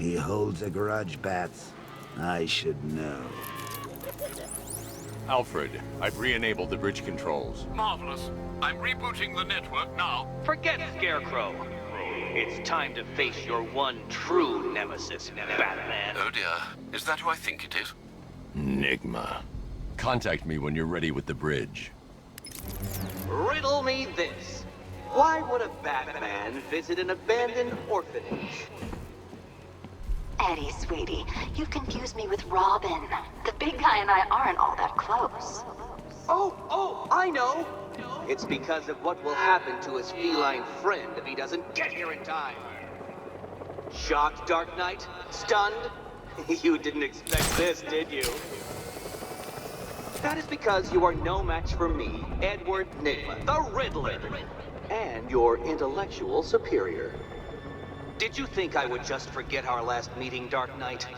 He holds a grudge, Bats. I should know. Alfred, I've re-enabled the bridge controls. Marvelous. I'm rebooting the network now. Forget Scarecrow. It's time to face your one true nemesis, Batman. Oh dear. Is that who I think it is? Enigma. Contact me when you're ready with the bridge. Riddle me this. Why would a Batman visit an abandoned orphanage? Eddie, sweetie, you confused me with Robin. The big guy and I aren't all that close. Oh, I know. It's because of what will happen to his feline friend if he doesn't get here in time. Shocked, Dark Knight? Stunned? You didn't expect this, did you? That is because you are no match for me, Edward Nygma, the Riddler, and your intellectual superior. Did you think I would just forget our last meeting, Dark Knight?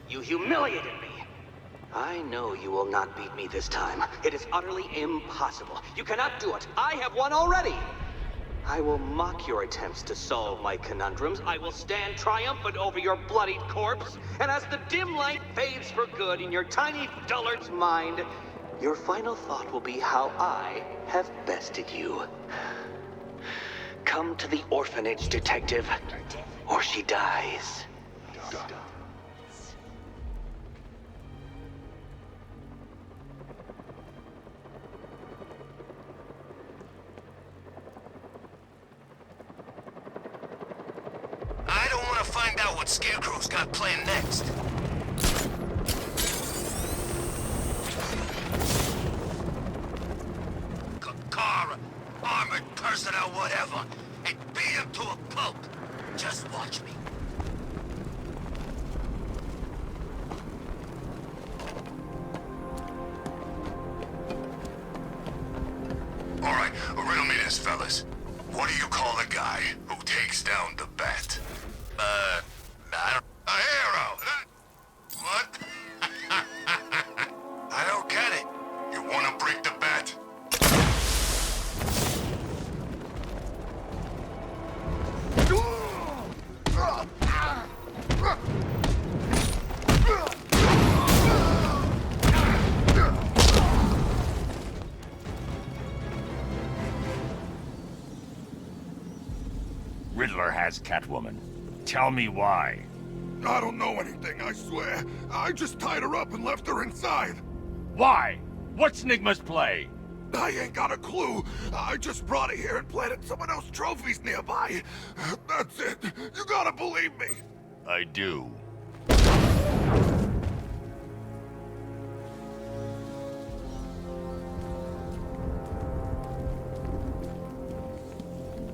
You humiliated me. I know you will not beat me this time. It is utterly impossible. You cannot do it. I have won already. I will mock your attempts to solve my conundrums. I will stand triumphant over your bloodied corpse. And as the dim light fades for good in your tiny dullard's mind, your final thought will be how I have bested you. Come to the orphanage, detective, or she dies. I don't want to find out what Scarecrow's got planned next. Car, armored personnel, whatever, and beat him to a pulp. Just watch me. All right, riddle me this, fellas. What do you call the guy who takes down the bat? I don't... A hero! What? I don't get it. You want to break the bat? Riddler has Catwoman. Tell me why. I don't know anything, I swear. I just tied her up and left her inside. Why? What's Nygma's play? I ain't got a clue. I just brought her here and planted someone else's trophies nearby. That's it. You gotta believe me. I do.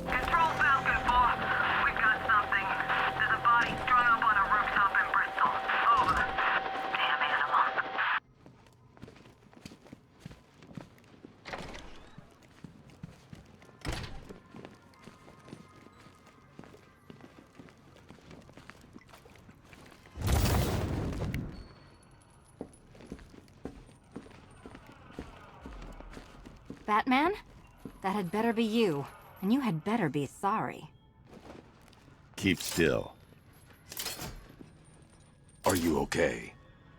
Control Falcon 4. We've got something. There's a body strung up on a rooftop in Bristol. Over. Damn animal. Batman? That had better be you. And you had better be sorry. Keep still. Are you okay?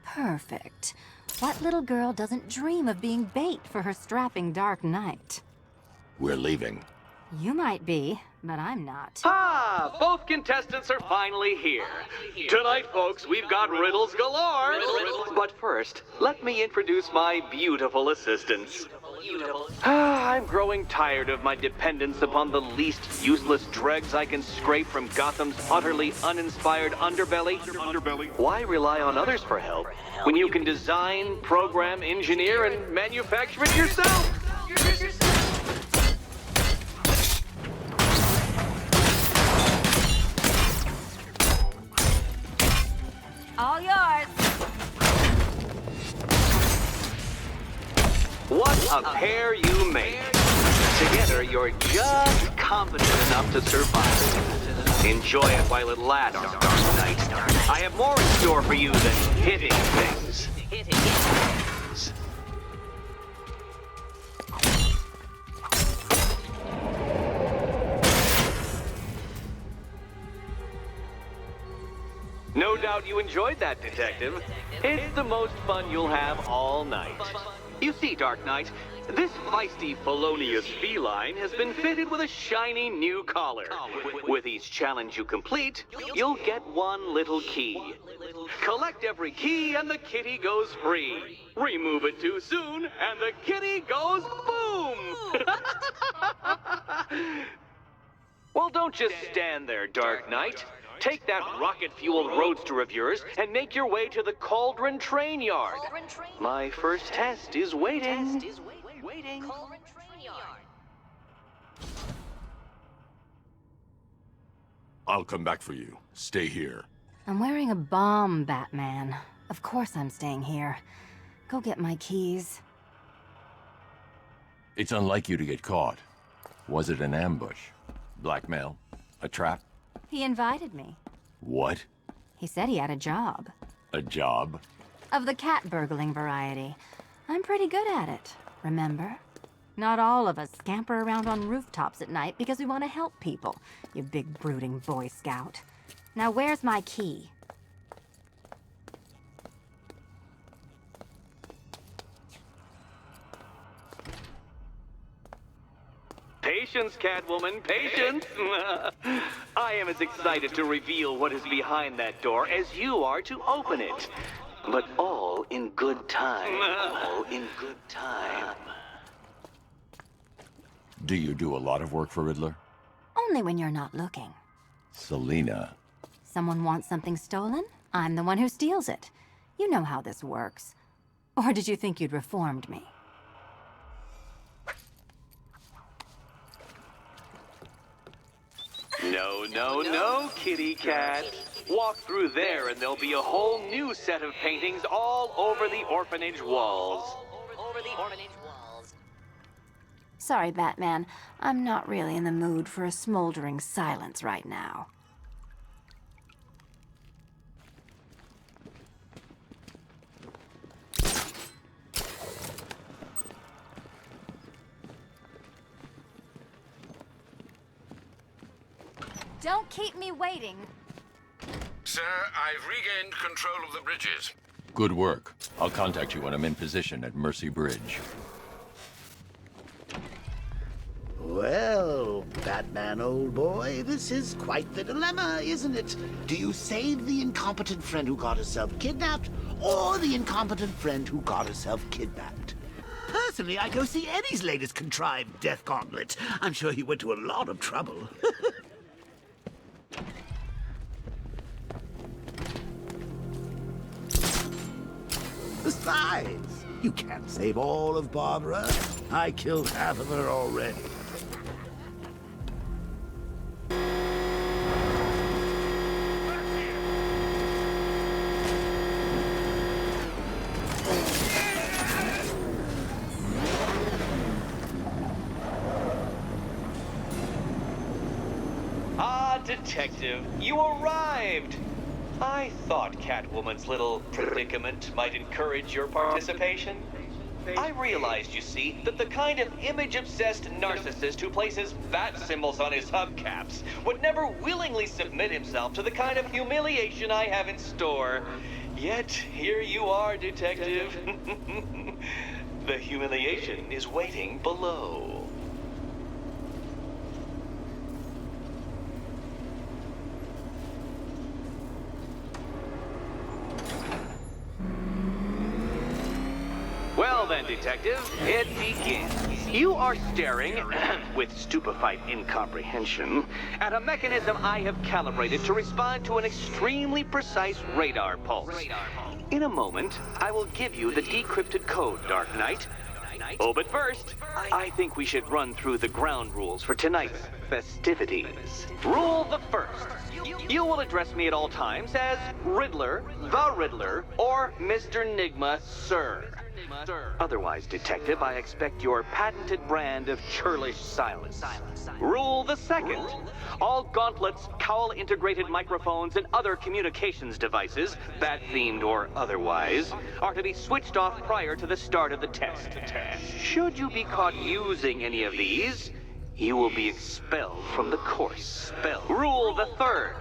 Perfect. What little girl doesn't dream of being bait for her strapping Dark Knight? We're leaving. You might be, but I'm not. Ah, both contestants are finally here. Tonight, folks, we've got riddles galore. But first, let me introduce my beautiful assistants. I'm growing tired of my dependence upon the least useless dregs I can scrape from Gotham's utterly uninspired underbelly. Why rely on others for help when you can design, program, engineer, and manufacture it yourself? All yours. What a pair you make. Together, you're just competent enough to survive. Enjoy it while it lasts, Dark Knight. I have more in store for you than hitting things. No doubt you enjoyed that, Detective. It's the most fun you'll have all night. You see, Dark Knight, this feisty felonious feline has been fitted with a shiny new collar. With each challenge you complete, you'll get one little key. Collect every key and the kitty goes free. Remove it too soon and the kitty goes boom! Well, don't just stand there, Dark Knight. Take that rocket-fueled roadster of yours and make your way to the Cauldron Train Yard. My first test is waiting. I'll come back for you. Stay here. I'm wearing a bomb, Batman. Of course I'm staying here. Go get my keys. It's unlike you to get caught. Was it an ambush? Blackmail? A trap? He invited me. What? He said he had a job. A job? Of the cat burgling variety. I'm pretty good at it, remember? Not all of us scamper around on rooftops at night because we want to help people, you big brooding Boy Scout. Now where's my key? Patience, Catwoman, patience! I am as excited to reveal what is behind that door as you are to open it. But all in good time. All in good time. Do you do a lot of work for Riddler? Only when you're not looking. Selina. Someone wants something stolen? I'm the one who steals it. You know how this works. Or did you think you'd reformed me? No, no, no, kitty cat. Walk through there and there'll be a whole new set of paintings all over the orphanage walls. Sorry, Batman. I'm not really in the mood for a smoldering silence right now. Don't keep me waiting. Sir, I've regained control of the bridges. Good work. I'll contact you when I'm in position at Mercy Bridge. Well, Batman, old boy, this is quite the dilemma, isn't it? Do you save the incompetent friend who got herself kidnapped, or the incompetent friend who got herself kidnapped? Personally, I'd go see Eddie's latest contrived death gauntlet. I'm sure he went to a lot of trouble. Besides, you can't save all of Barbara. I killed half of her already. Ah, Detective, you arrived! I thought Catwoman's little predicament might encourage your participation. I realized, you see, that the kind of image-obsessed narcissist who places bat symbols on his hubcaps would never willingly submit himself to the kind of humiliation I have in store. Yet, here you are, Detective. The humiliation is waiting below. Well then, Detective, it begins. You are staring, with stupefied incomprehension, at a mechanism I have calibrated to respond to an extremely precise radar pulse. In a moment, I will give you the decrypted code, Dark Knight. Oh, but first, I think we should run through the ground rules for tonight's festivities. Rule the first. You will address me at all times as Riddler, the Riddler, or Mr. Nigma, sir. Otherwise, Detective, I expect your patented brand of churlish silence. Rule the second. All gauntlets, cowl-integrated microphones, and other communications devices, bat-themed or otherwise, are to be switched off prior to the start of the test. Should you be caught using any of these, you will be expelled from the course. Rule the third.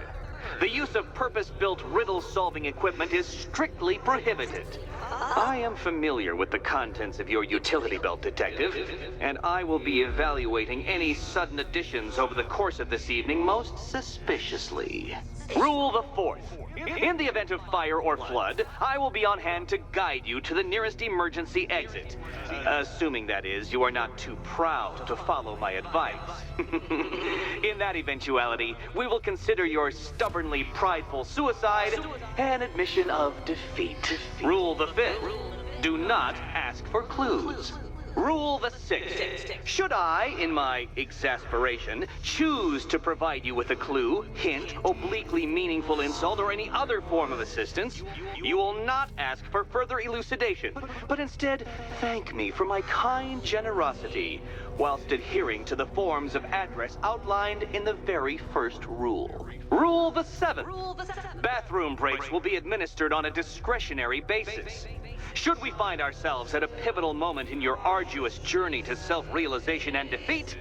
The use of purpose-built riddle-solving equipment is strictly prohibited. I am familiar with the contents of your utility belt, Detective, and I will be evaluating any sudden additions over the course of this evening most suspiciously. Rule the fourth. In the event of fire or flood, I will be on hand to guide you to the nearest emergency exit. Assuming, that is, you are not too proud to follow my advice. In that eventuality, we will consider your stubbornly prideful suicide an admission of defeat. Rule the fifth. Do not ask for clues. Rule the sixth. Should I, in my exasperation, choose to provide you with a clue, hint, obliquely meaningful insult, or any other form of assistance, you will not ask for further elucidation, but instead thank me for my kind generosity, whilst adhering to the forms of address outlined in the very first rule. Rule the seventh. Bathroom breaks will be administered on a discretionary basis. Should we find ourselves at a pivotal moment in your arduous journey to self-realization and defeat,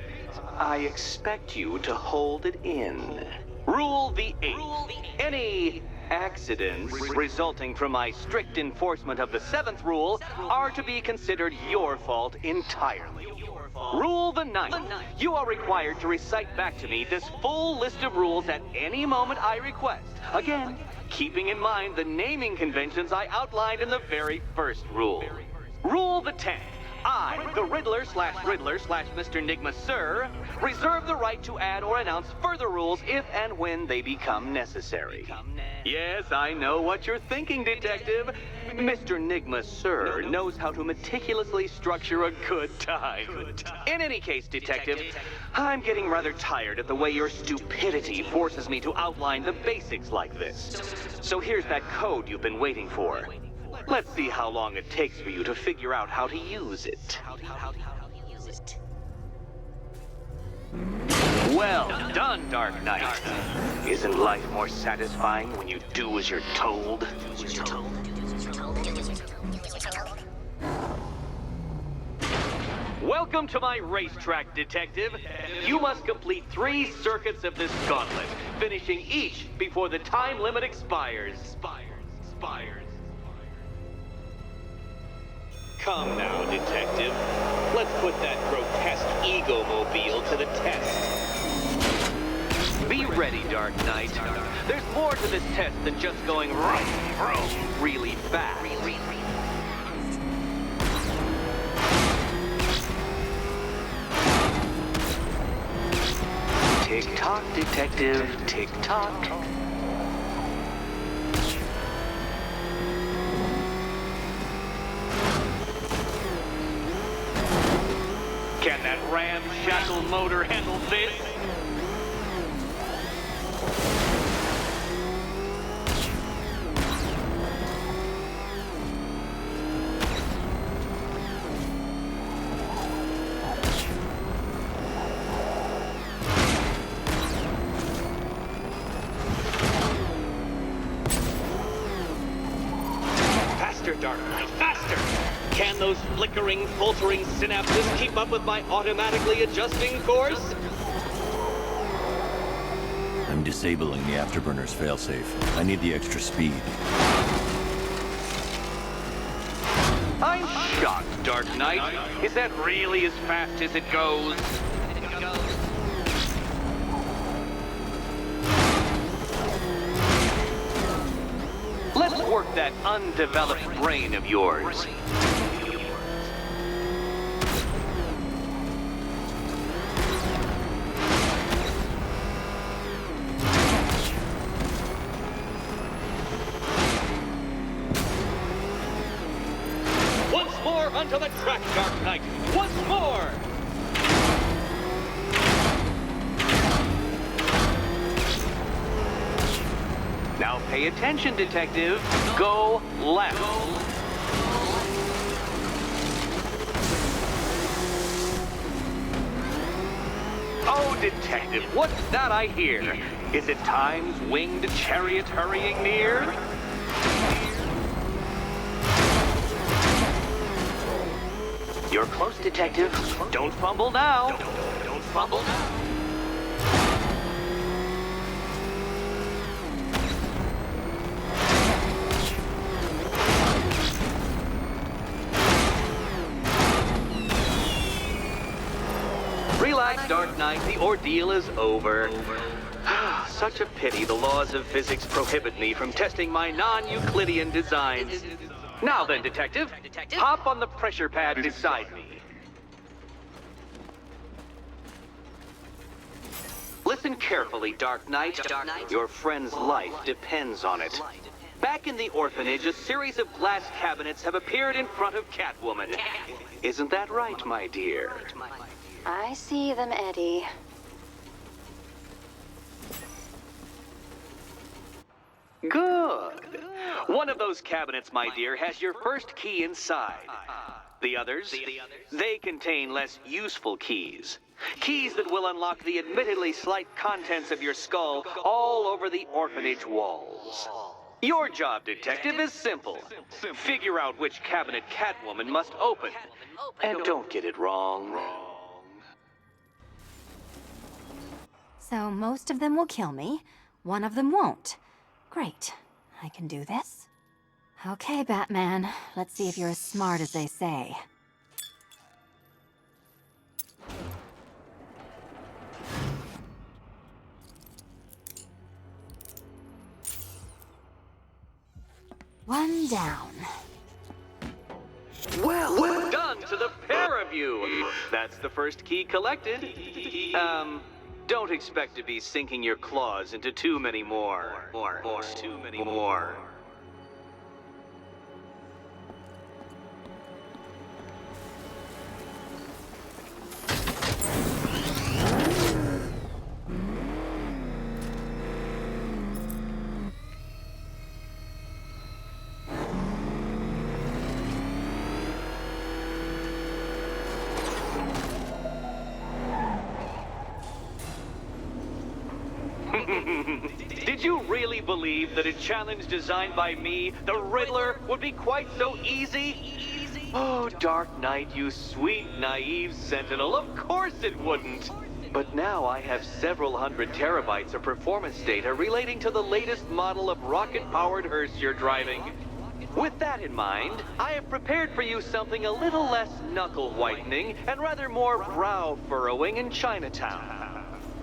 I expect you to hold it in. Rule the eighth. Any accidents resulting from my strict enforcement of the seventh rule are to be considered your fault entirely. Rule the ninth. You are required to recite back to me this full list of rules at any moment I request. Again, keeping in mind the naming conventions I outlined in the very first rule. Rule the 10th. I, the Riddler/Mr. Nigma Sir, reserve the right to add or announce further rules if and when they become necessary. Yes, I know what you're thinking, Detective. Mr. Nigma Sir knows how to meticulously structure a good time. In any case, Detective, I'm getting rather tired at the way your stupidity forces me to outline the basics like this. So here's that code you've been waiting for. Let's see how long it takes for you to figure out how to use it. Well done, Dark Knight. Isn't life more satisfying when you do as you're told? Welcome to my racetrack, Detective. You must complete 3 circuits of this gauntlet, finishing each before the time limit expires. Come now, Detective. Let's put that grotesque ego-mobile to the test. Be ready, Dark Knight. There's more to this test than just going really fast. Tick-tock, Detective. Tick-tock. Can that ramshackle motor handle this? Faster, Dark Knight, faster! Can those flickering, faltering synapses keep up with my automatically adjusting course? I'm disabling the afterburner's failsafe. I need the extra speed. I'm shocked, Dark Knight. Is that really as fast as it goes? Let's work that undeveloped brain of yours. Once more onto the track, Dark Knight. Once more! Now pay attention, Detective. Go left. Oh, Detective, what's that I hear? Is it Time's winged chariot hurrying near? You're close, Detective. Don't fumble now. Don't fumble now. Dark Knight, the ordeal is over. Such a pity the laws of physics prohibit me from testing my non-Euclidean designs. Now then, Detective, hop on the pressure pad beside me. Listen carefully, Dark Knight. Your friend's life depends on it. Back in the orphanage, a series of glass cabinets have appeared in front of Catwoman. Isn't that right, my dear? I see them, Eddie. Good. One of those cabinets, my dear, has your first key inside. The others, they contain less useful keys. Keys that will unlock the admittedly slight contents of your skull all over the orphanage walls. Your job, Detective, is simple. Figure out which cabinet Catwoman must open. And don't get it wrong. So most of them will kill me, one of them won't. Great. I can do this. Okay, Batman. Let's see if you're as smart as they say. One down. Well done to the pair of you. That's the first key collected. Don't expect to be sinking your claws into too many more. Too many more. Did you really believe that a challenge designed by me, the Riddler, would be quite so easy? Oh, Dark Knight, you sweet, naive sentinel, of course it wouldn't. But now I have several hundred terabytes of performance data relating to the latest model of rocket-powered hearse you're driving. With that in mind, I have prepared for you something a little less knuckle-whitening and rather more brow-furrowing in Chinatown.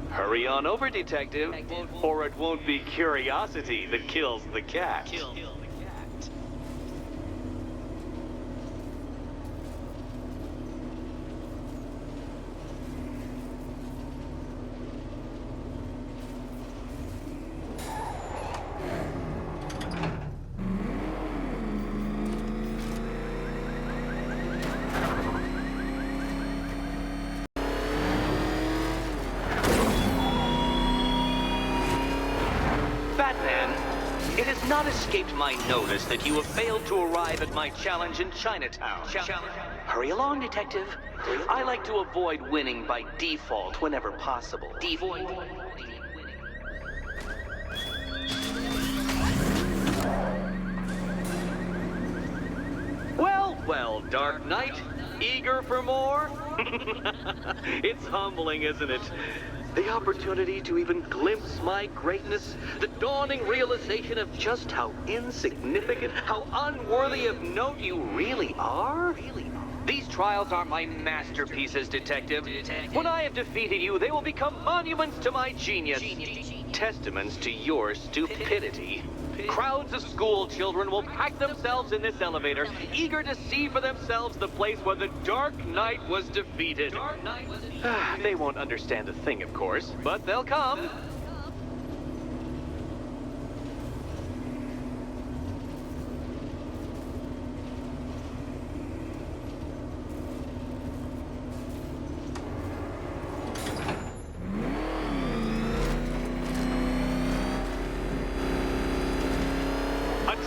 Hurry on over, Detective, or it won't be curiosity that kills the cat. Batman, it has not escaped my notice that you have failed to arrive at my challenge in Chinatown. Hurry along, Detective. I like to avoid winning by default whenever possible. Well, Dark Knight, eager for more? It's humbling, isn't it? The opportunity to even glimpse my greatness, the dawning realization of just how insignificant, how unworthy of note you really are? These trials are my masterpieces, Detective. When I have defeated you, they will become monuments to my genius, testaments to your stupidity. Crowds of school children will pack themselves in this elevator, eager to see for themselves the place where the Dark Knight was defeated. They won't understand a thing, of course, but they'll come.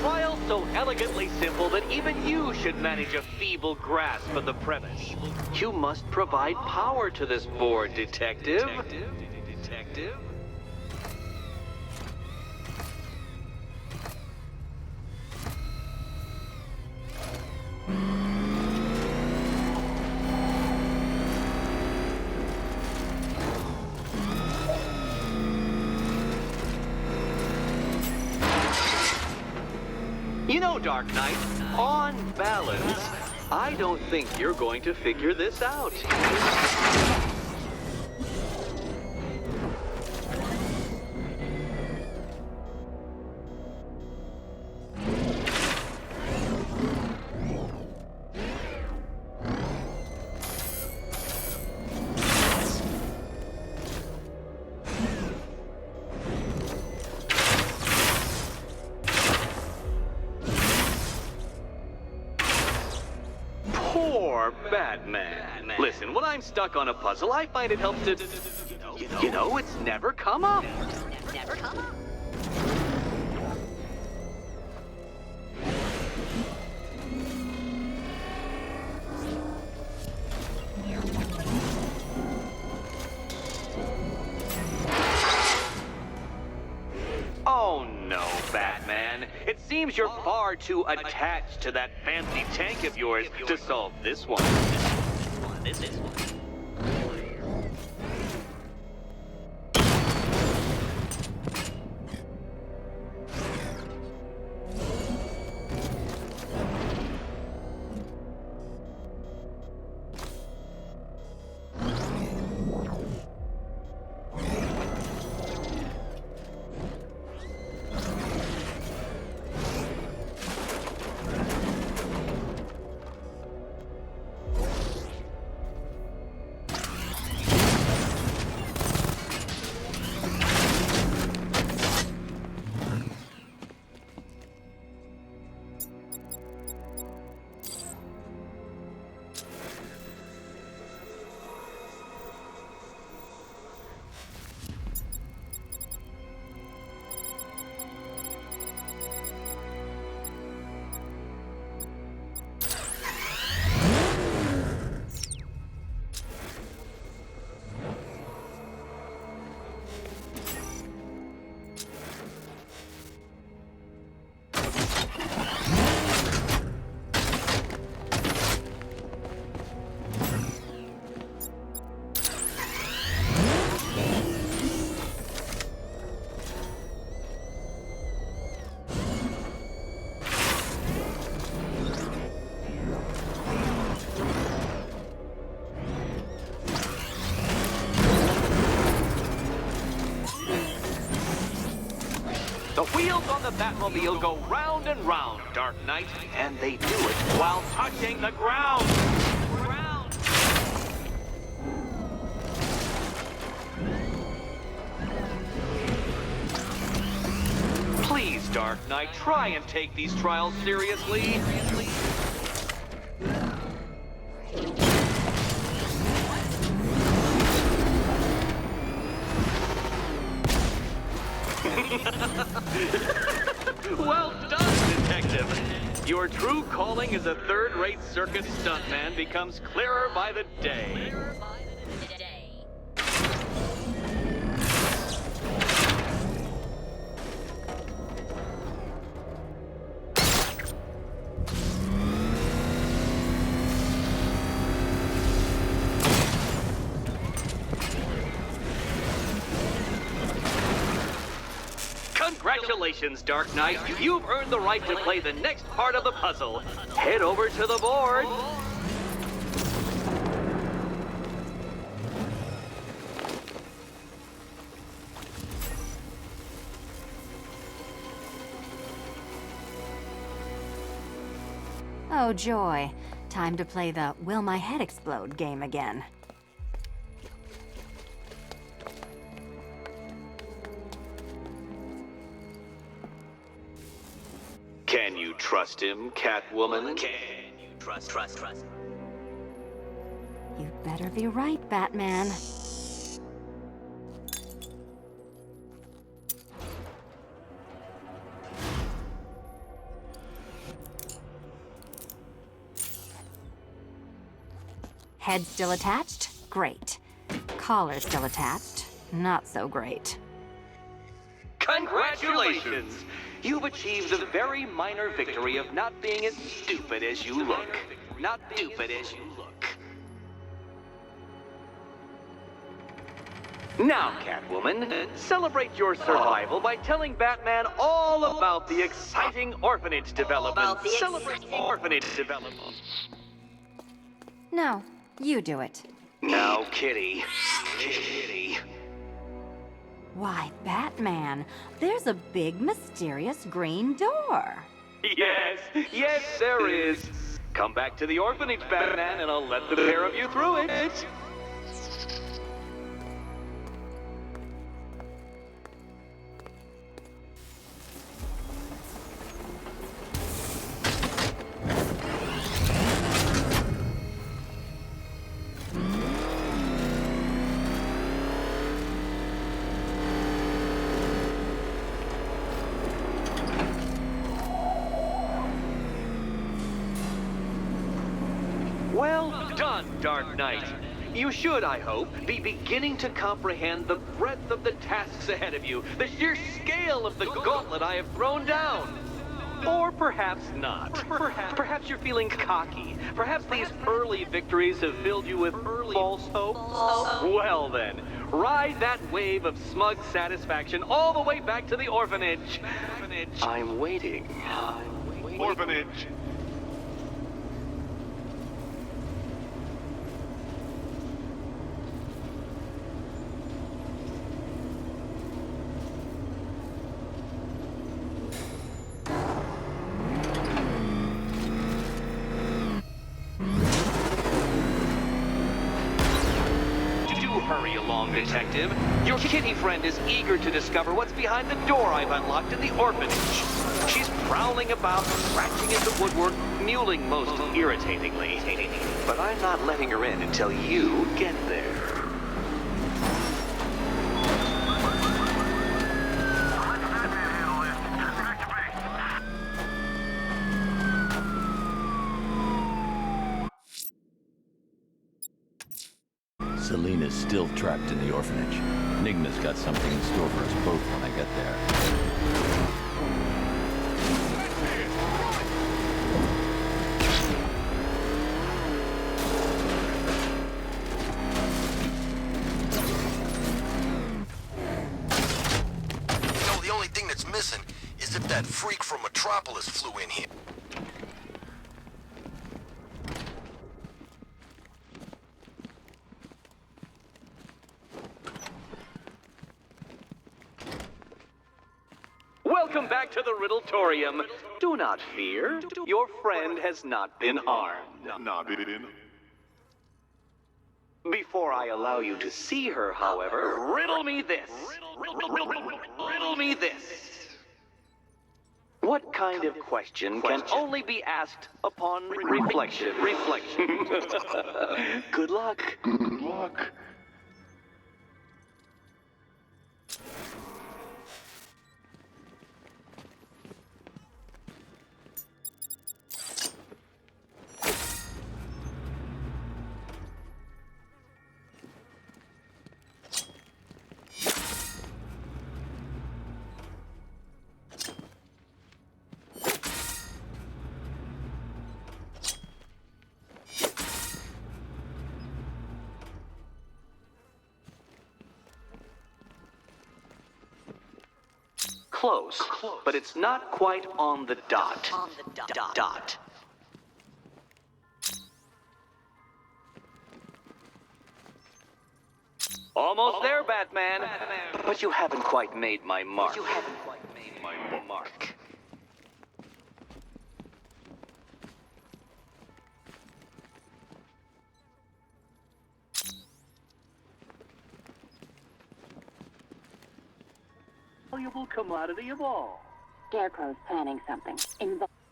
Trial so elegantly simple that even you should manage a feeble grasp of the premise. You must provide power to this board, Detective. Detective? You know, Dark Knight, on balance, I don't think you're going to figure this out. Poor Batman. Listen, when I'm stuck on a puzzle, I find it helps to... You know, it's never come up. Never come up. Oh no, Batman. It seems you're far too attached to that fancy tank of yours to solve this one. This one. The wheels on the Batmobile go round and round, Dark Knight, and they do it while touching the ground. Please, Dark Knight, try and take these trials seriously. Well done, Detective. Your true calling as a third-rate circus stuntman becomes clearer by the day. Congratulations, Dark Knight. You've earned the right to play the next part of the puzzle. Head over to the board. Oh, joy. Time to play the Will My Head Explode game again. Can you trust him, Catwoman? Can you trust? You better be right, Batman. Head still attached? Great. Collar still attached? Not so great. Congratulations! You've achieved the very minor victory of not being as stupid as you look. Not stupid as you look. Now, Catwoman, celebrate your survival by telling Batman all about the exciting orphanage development. Celebrate orphanage development. No, you do it. Now, Kitty. Kitty. Why, Batman, there's a big, mysterious green door. Yes, there is. Come back to the orphanage, Batman, and I'll let the pair of you through it. Well done, Dark Knight. You should, I hope, be beginning to comprehend the breadth of the tasks ahead of you, the sheer scale of the gauntlet I have thrown down. Or perhaps not. Perhaps you're feeling cocky. Perhaps these early victories have filled you with false hope. Well then, ride that wave of smug satisfaction all the way back to the orphanage. I'm waiting. Orphanage. Hurry along, Detective. Your kitty friend is eager to discover what's behind the door I've unlocked in the orphanage. She's prowling about, scratching at the woodwork, mewling most irritatingly. But I'm not letting her in until you get there. Selena's still trapped in the orphanage. Enigma's got something in store for us both when I get there. The only thing that's missing is if that freak from Metropolis flew in here. Welcome back to the Riddletorium. Do not fear. Your friend has not been harmed. Before I allow you to see her, however, riddle me this. Riddle me this. What kind of question can only be asked upon reflection? Good luck. Close, but it's not quite on the dot. Dot. Almost there, Batman. But you haven't quite made my mark. Valuable commodity of all. Scarecrow's planning something.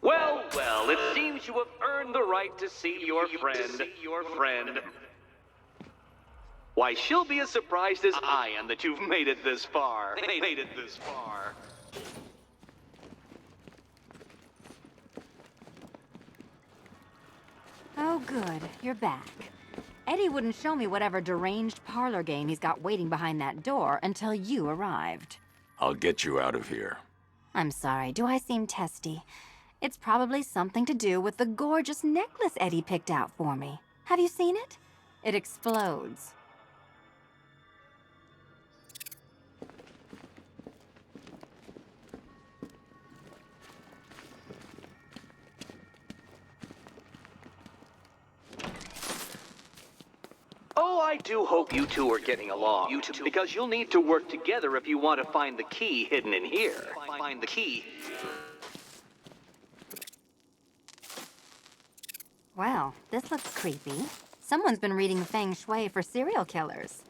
Well, it seems you have earned the right to see your friend. Why, she'll be as surprised as I am that you've made it this far. Oh, good. You're back. Eddie wouldn't show me whatever deranged parlor game he's got waiting behind that door until you arrived. I'll get you out of here. I'm sorry, do I seem testy? It's probably something to do with the gorgeous necklace Eddie picked out for me. Have you seen it? It explodes. Oh, I do hope you two are getting along. Because you'll need to work together if you want to find the key hidden in here. Find the key. Well, this looks creepy. Someone's been reading feng shui for serial killers.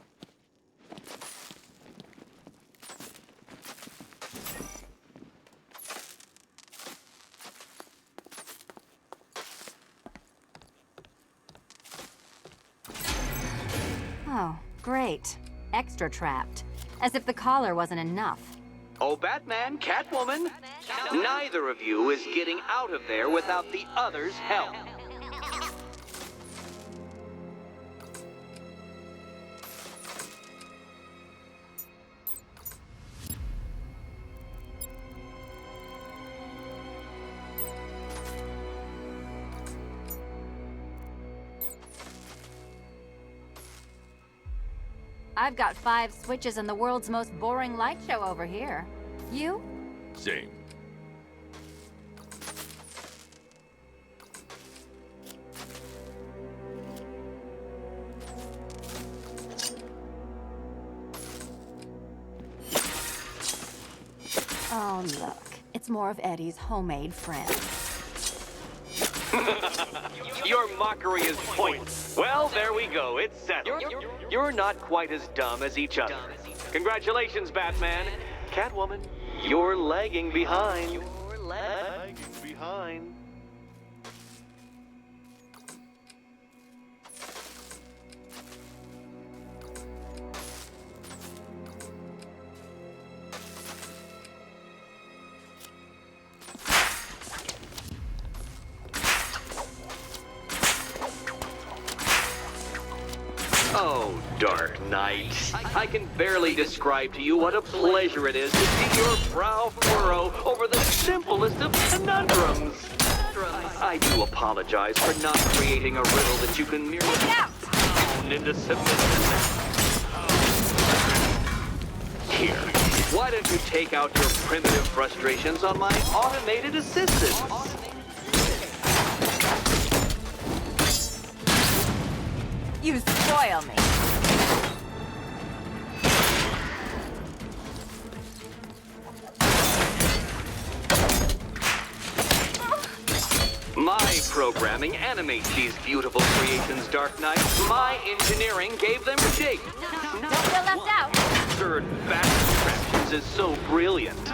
Oh, great. Extra trapped. As if the collar wasn't enough. Oh, Batman, Catwoman, neither of you is getting out of there without the other's help. I've got 5 switches and the world's most boring light show over here. You? Same. Oh, look. It's more of Eddie's homemade friend. Your mockery is pointless. Well, there we go. It's settled. You're not quite as dumb as each other. Congratulations, Batman. Catwoman, you're lagging behind. You're lagging behind. Oh, Dark Knight. I can barely describe to you what a pleasure it is to see your brow furrow over the simplest of conundrums. I do apologize for not creating a riddle that you can merely pound into submission. Here, why don't you take out your primitive frustrations on my automated assistant? You spoil me. My programming animates these beautiful creations, Dark Knight. My engineering gave them shape. Don't feel left out. Absurd bat contraptions is so brilliant.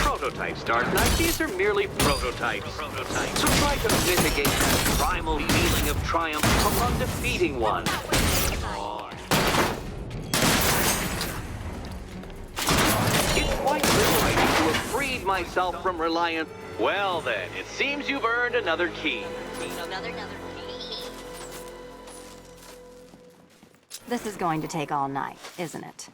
Prototypes, Dark Knight. These are merely prototypes. So try to mitigate that primal feeling of triumph upon defeating one. It's quite liberating to have freed myself from reliance. Well then, it seems you've earned another key. Another key. This is going to take all night, isn't it?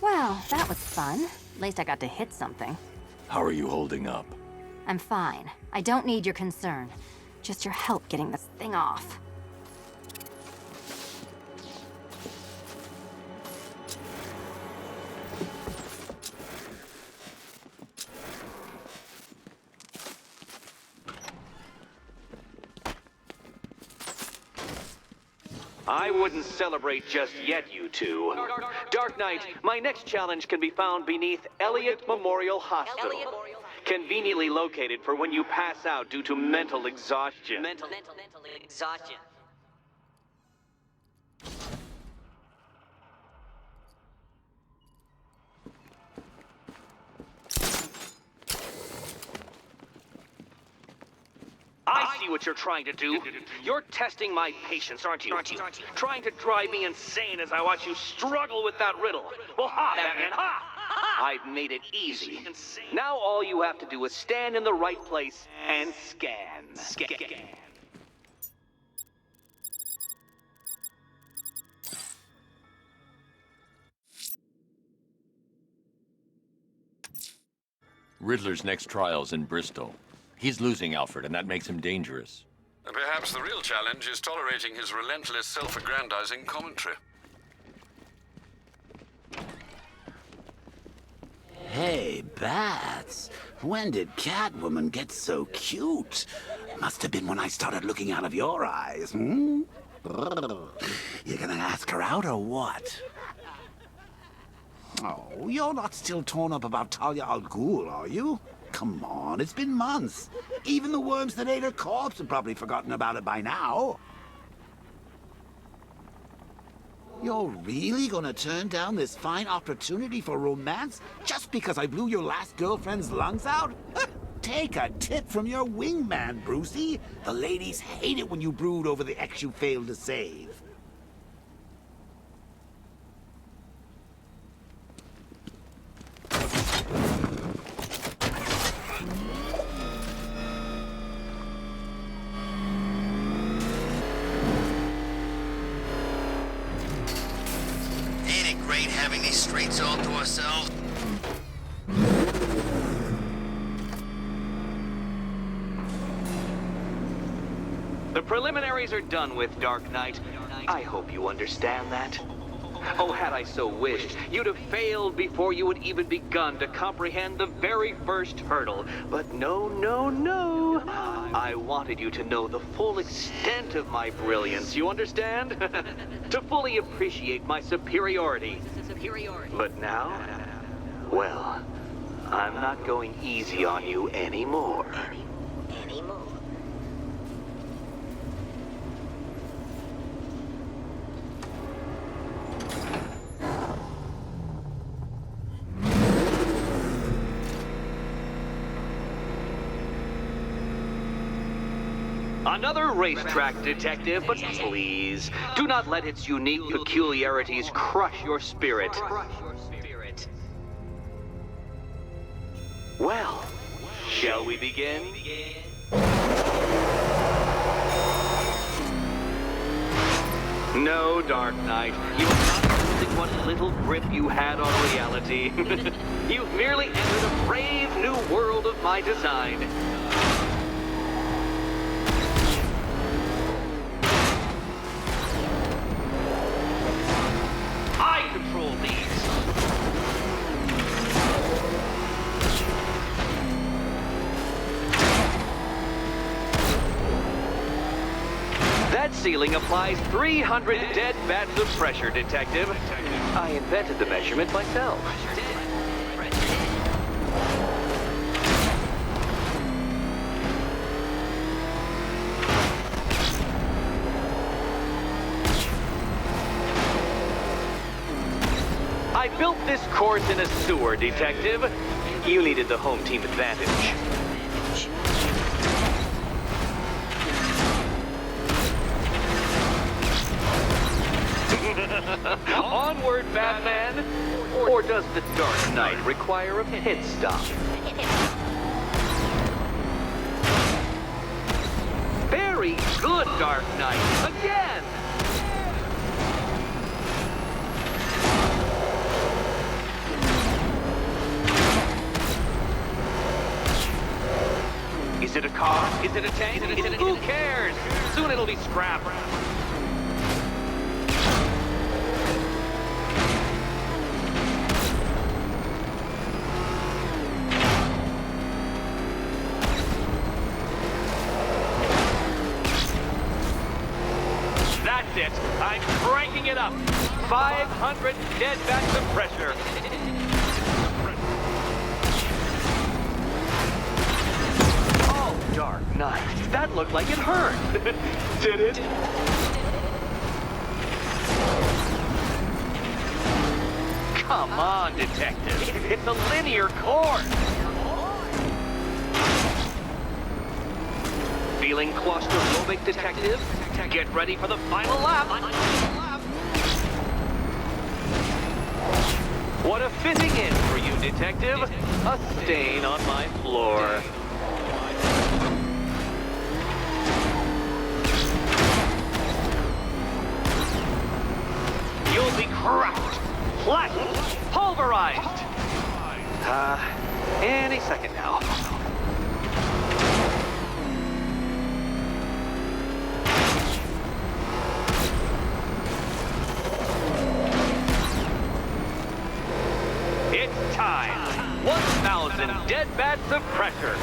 Well, that was fun. At least I got to hit something. How are you holding up? I'm fine. I don't need your concern. Just your help getting this thing off. I wouldn't celebrate just yet, you two. Dark Knight, my next challenge can be found beneath Elliott Memorial Hospital. Conveniently located for when you pass out due to mental exhaustion. Mental exhaustion. I see what you're trying to do. You're testing my patience, aren't you? Trying to drive me insane as I watch you struggle with that riddle. Well, ha, Batman, ha! I've made it easy. Now all you have to do is stand in the right place and scan. Riddler's next trial's in Bristol. He's losing Alfred, and that makes him dangerous. And perhaps the real challenge is tolerating his relentless self-aggrandizing commentary. Hey, Bats. When did Catwoman get so cute? Must have been when I started looking out of your eyes, hmm? You gonna ask her out or what? Oh, you're not still torn up about Talia al Ghul, are you? Come on, it's been months. Even the worms that ate her corpse have probably forgotten about it by now. You're really gonna turn down this fine opportunity for romance just because I blew your last girlfriend's lungs out? Take a tip from your wingman, Brucey. The ladies hate it when you brood over the ex you failed to save. having these streets all to ourselves? The preliminaries are done with, Dark Knight. I hope you understand that. Oh, had I so wished, you'd have failed before you had even begun to comprehend the very first hurdle. But no, no, no. I wanted you to know the full extent of my brilliance, you understand? To fully appreciate my superiority. But now, well, I'm not going easy on you anymore. Another racetrack, detective, but please, do not let its unique peculiarities crush your spirit. Well, shall we begin? No, Dark Knight, you are not losing what little grip you had on reality. You've merely entered a brave new world of my design. Control these. That ceiling applies 300 dead bats of pressure, Detective. I invented the measurement myself. I built this course in a sewer, Detective. You needed the home team advantage. Onward, Batman! Or does the Dark Knight require a pit stop? Very good, Dark Knight! Again! Is it a car? Is it a tank? Who cares? Soon it'll be scrap. That's it. I'm cranking it up. 500 dead bats of pressure. Dark Knight. That looked like it hurt. Did it? Come on, Detective. It's a linear course. Feeling claustrophobic, Detective? Get ready for the final lap. What a fitting end for you, Detective. A stain on my floor. You'll be crushed, flattened, pulverized. Any second now. It's time. 1,000 dead bats of pressure.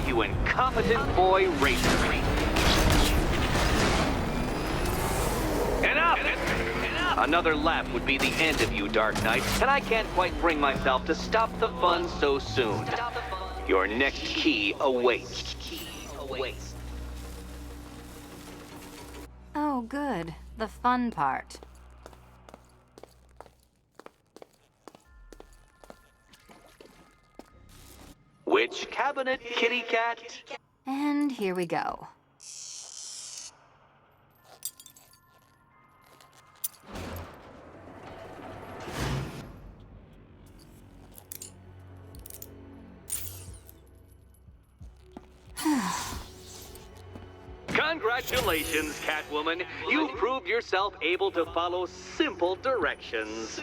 You incompetent boy racer. Enough! Another lap would be the end of you, Dark Knight, and I can't quite bring myself to stop the fun so soon. Your next key awaits. Oh, good. The fun part. Which cabinet, kitty cat? And here we go. Congratulations, Catwoman. You proved yourself able to follow simple directions.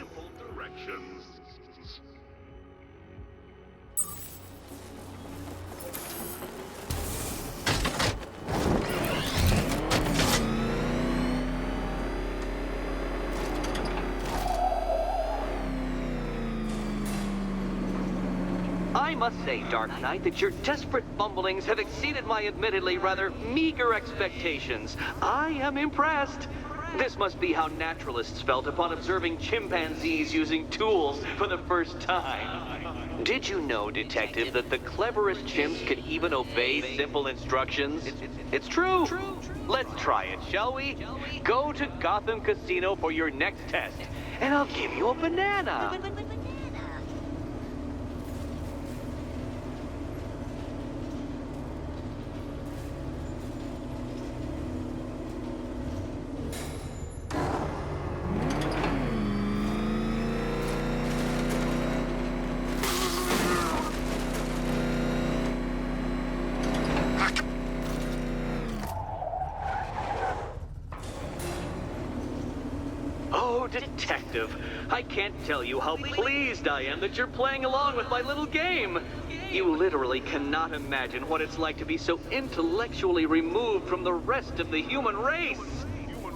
I must say, Dark Knight, that your desperate fumblings have exceeded my admittedly rather meager expectations. I am impressed. This must be how naturalists felt upon observing chimpanzees using tools for the first time. Did you know, Detective, that the cleverest chimps can even obey simple instructions? It's true. Let's try it, shall we? Go to Gotham Casino for your next test, and I'll give you a banana. Detective, I can't tell you how pleased I am that you're playing along with my little game. You literally cannot imagine what it's like to be so intellectually removed from the rest of the human race.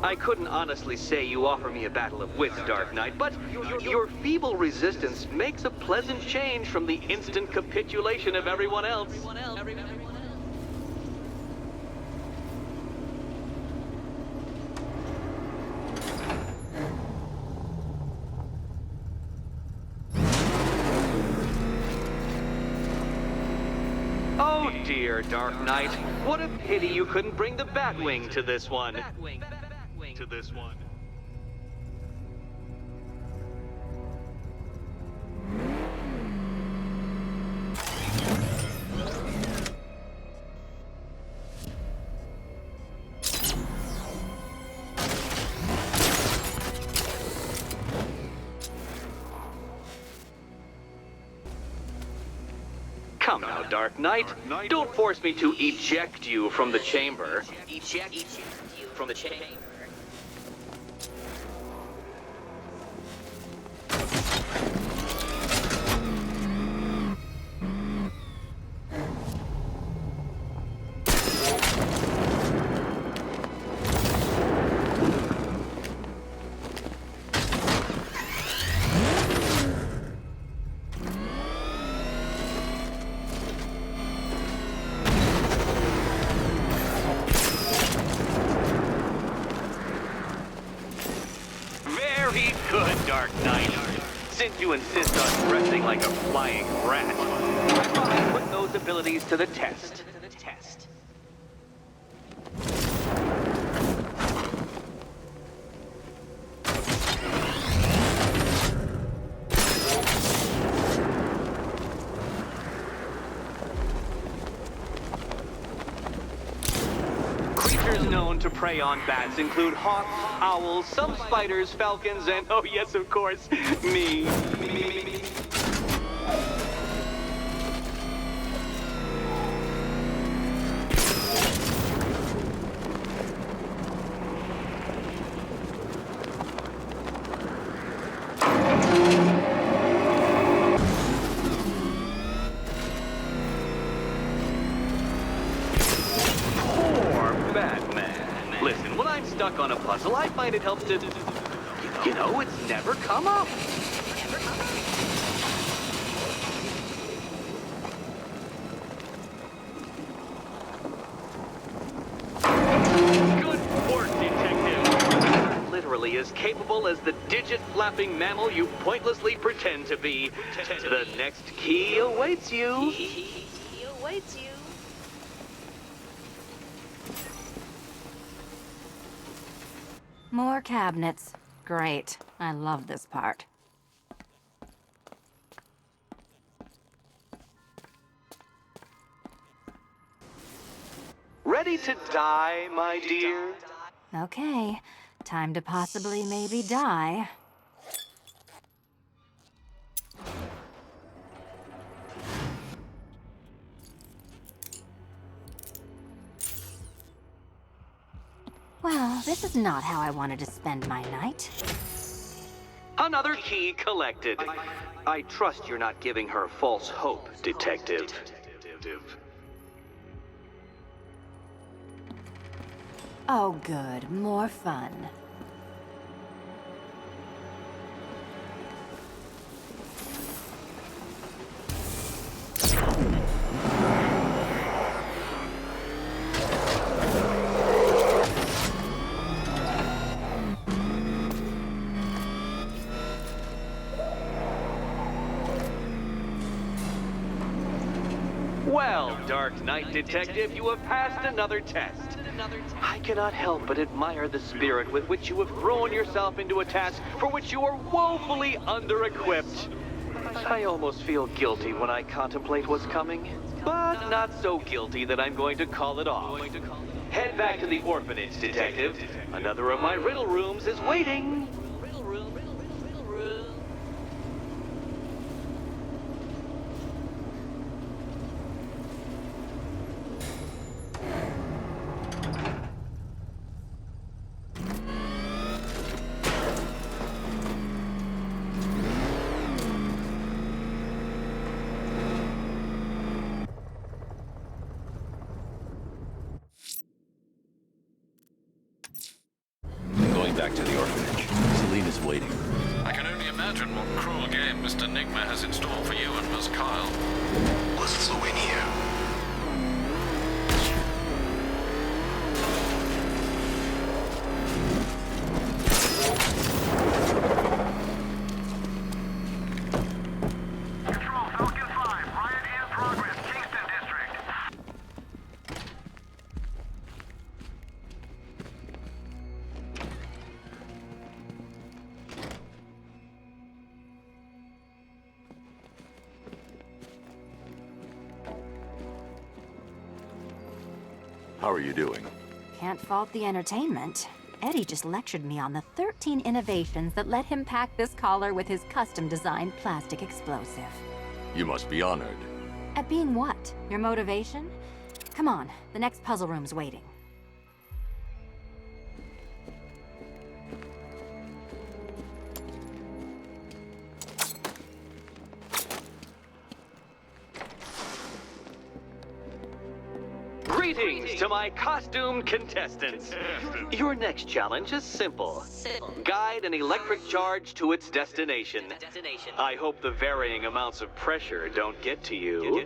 I couldn't honestly say you offer me a battle of wits, Dark Knight, but your feeble resistance makes a pleasant change from the instant capitulation of everyone else. Oh dear, Dark Knight. What a pity you couldn't bring the Batwing to this one. Come now, Dark Knight. Don't force me to eject you from the chamber. Eject you from the chamber. Since you insist on dressing like a flying rat, I thought I'd put those abilities to the test. Creatures known to prey on bats include hawks, owls, some spiders, falcons, and, oh yes, of course, me. Listen, when I'm stuck on a puzzle, I find it helps to, you know, it's never come up. Good work, Detective. You're literally as capable as the digit-flapping mammal you pointlessly pretend to be. The next key awaits you. More cabinets. Great. I love this part. Ready to die, my dear? Okay. Time to possibly maybe die. Well, this is not how I wanted to spend my night. Another key collected. I trust you're not giving her false hope, Detective. Oh, good. More fun. Well, Dark Knight Detective, you have passed another test. I cannot help but admire the spirit with which you have thrown yourself into a task for which you are woefully under-equipped. I almost feel guilty when I contemplate what's coming, but not so guilty that I'm going to call it off. Head back to the orphanage, Detective. Another of my riddle rooms is waiting. Going back to the orphanage. Selena's waiting. I can only imagine what cruel game Mr. Nigma has in store for you and Miss Kyle. Was flew in here. Control, Falcon 5. Riot in progress. Kingston District. How are you doing? Can't fault the entertainment. Eddie just lectured me on the 13 innovations that let him pack this collar with his custom-designed plastic explosive. You must be honored. At being what? Your motivation? Come on, the next puzzle room's waiting. Greetings to my costumed contestants. Your next challenge is simple. Guide an electric charge to its destination. I hope the varying amounts of pressure don't get to you.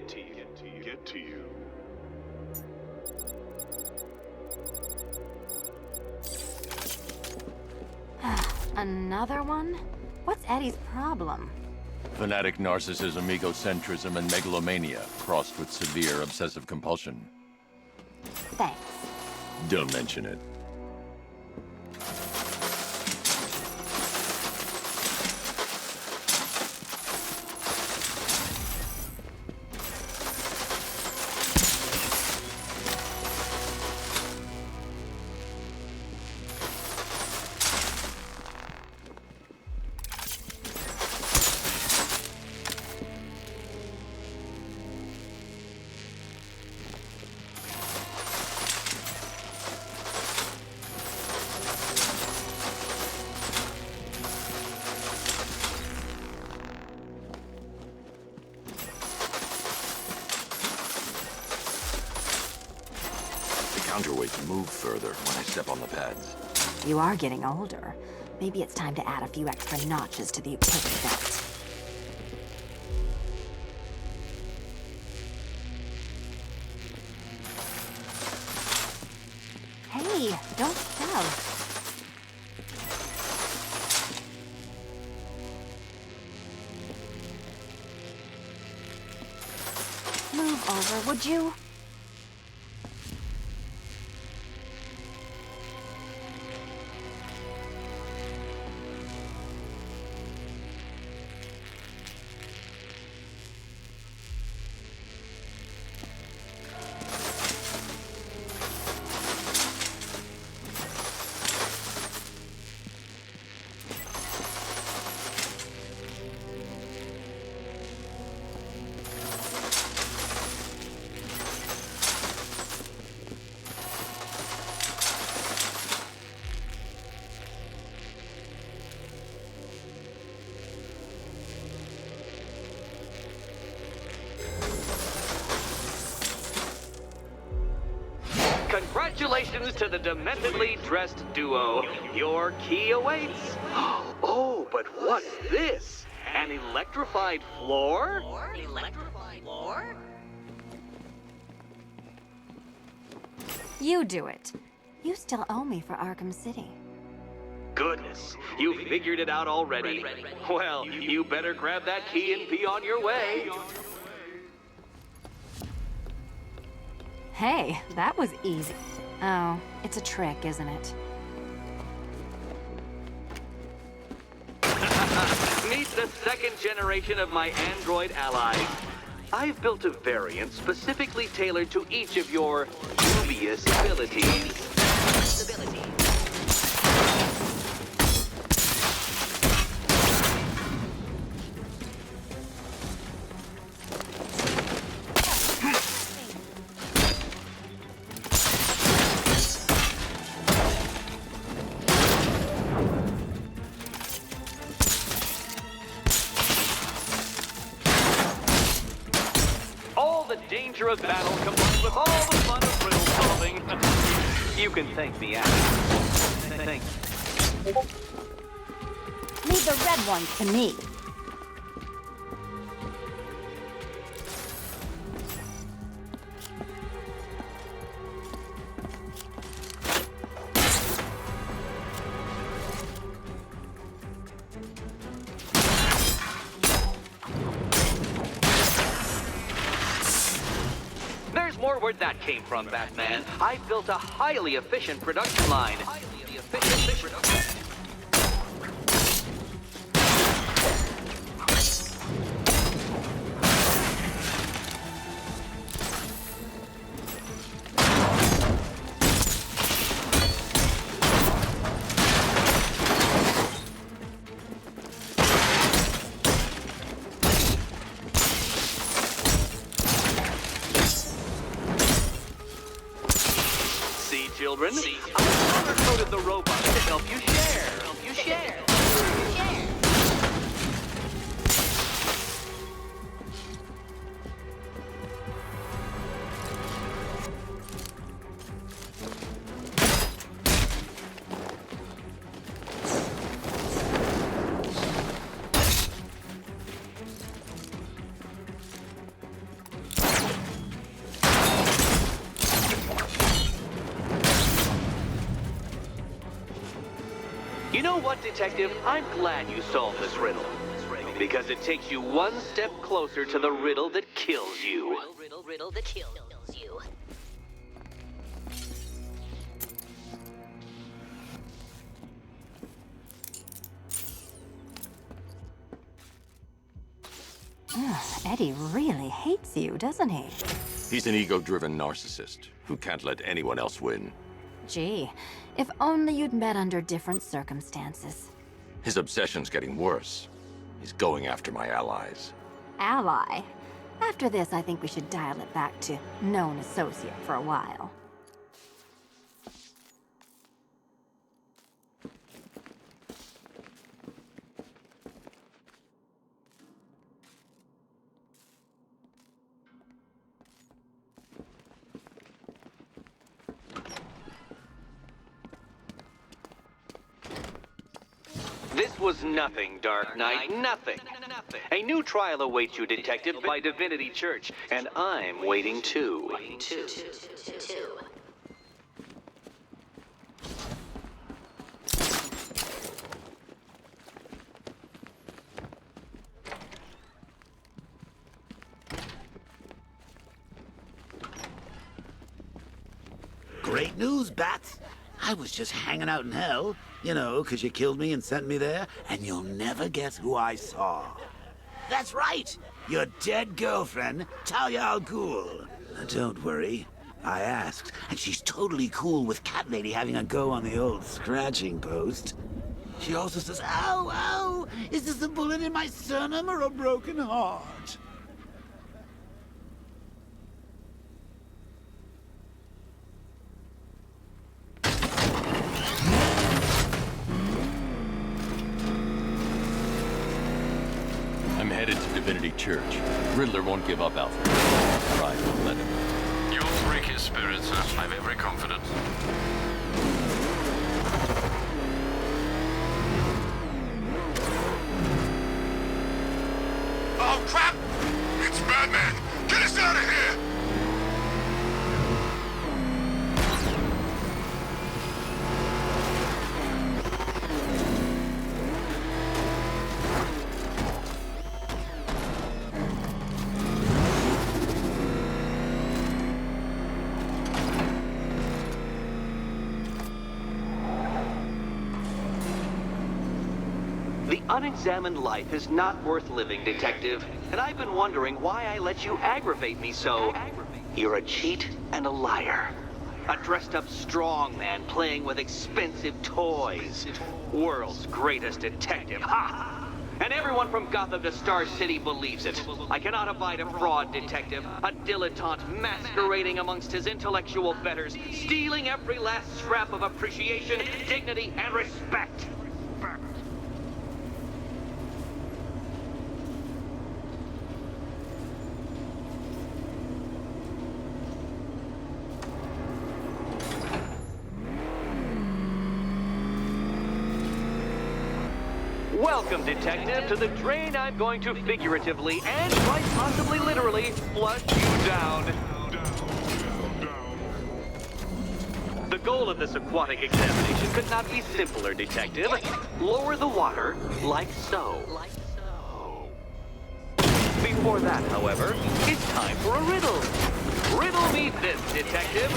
Another one? What's Eddie's problem? Fanatic narcissism, egocentrism, and megalomania, crossed with severe obsessive compulsion. Thanks. Don't mention it. Counterweights move further when I step on the pads. You are getting older. Maybe it's time to add a few extra notches to the equipment belt. Hey, don't shove. Move over, would you? Congratulations to the dementedly dressed duo. Your key awaits. Oh, but what's this? An electrified floor? Electrified floor? You do it. You still owe me for Arkham City. Goodness, you figured it out already. Well, you better grab that key and be on your way. Hey, that was easy. Oh, it's a trick, isn't it? Meet the second generation of my android allies. I've built a variant specifically tailored to each of your dubious abilities. Danger of battle combined with all the fun of riddle solving. You can thank me after. Thank you. Leave the red ones to me. Where'd that came from, Batman? I built a highly efficient production line. Children, I color-coded the robot to help you share. You know what, Detective? I'm glad you solved this riddle. Because it takes you one step closer to the riddle that kills you. Riddle that kills you. Eddie really hates you, doesn't he? He's an ego-driven narcissist who can't let anyone else win. Gee, if only you'd met under different circumstances. His obsession's getting worse. He's going after my allies. Ally? After this, I think we should dial it back to known associate for a while. This was nothing, Dark Knight, nothing. A new trial awaits you, Detective, by Divinity Church, and I'm waiting too. Great news, Bats. I was just hanging out in hell, you know, 'cause you killed me and sent me there, and you'll never guess who I saw. That's right, your dead girlfriend, Talia al Ghul. Don't worry, I asked, and she's totally cool with Cat Lady having a go on the old scratching post. She also says, ow, ow, is this a bullet in my sternum or a broken heart? I'm headed to Divinity Church. Riddler won't give up, Alfred. Right, won't let him. You'll break his his spirit, sir. I've every confidence. Oh, crap! It's Batman! Get us out of here! The unexamined life is not worth living, Detective. And I've been wondering why I let you aggravate me so. You're a cheat and a liar. A dressed-up strongman playing with expensive toys. World's greatest detective, ha! And everyone from Gotham to Star City believes it. I cannot abide a fraud, Detective. A dilettante masquerading amongst his intellectual betters, stealing every last scrap of appreciation, dignity, and respect. Welcome, Detective, to the drain I'm going to figuratively and quite possibly literally flush you down. The goal of this aquatic examination could not be simpler, Detective. Lower the water, like so. Before that, however, it's time for a riddle. Riddle me this, Detective.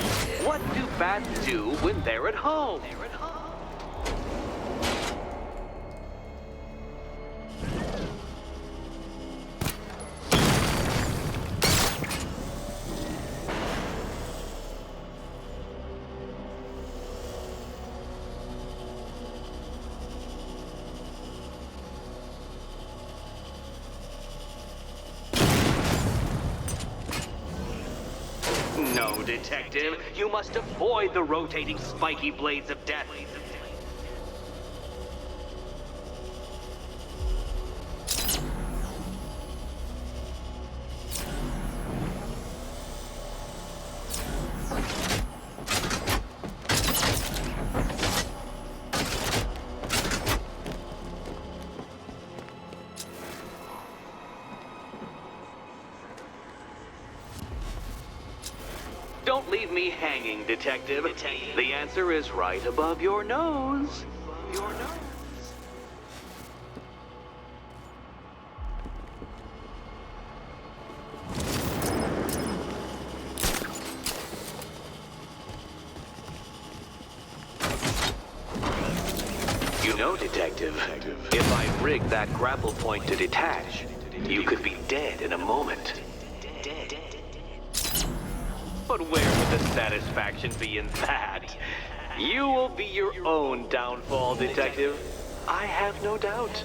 What do bats do when they're at home? No, Detective. You must avoid the rotating spiky blades of death. Don't leave me hanging, Detective. The answer is right above your nose. You know, Detective, if I rig that grapple point to detach, you could be dead in a moment. But where would the satisfaction be in that? You will be your own downfall, Detective. I have no doubt.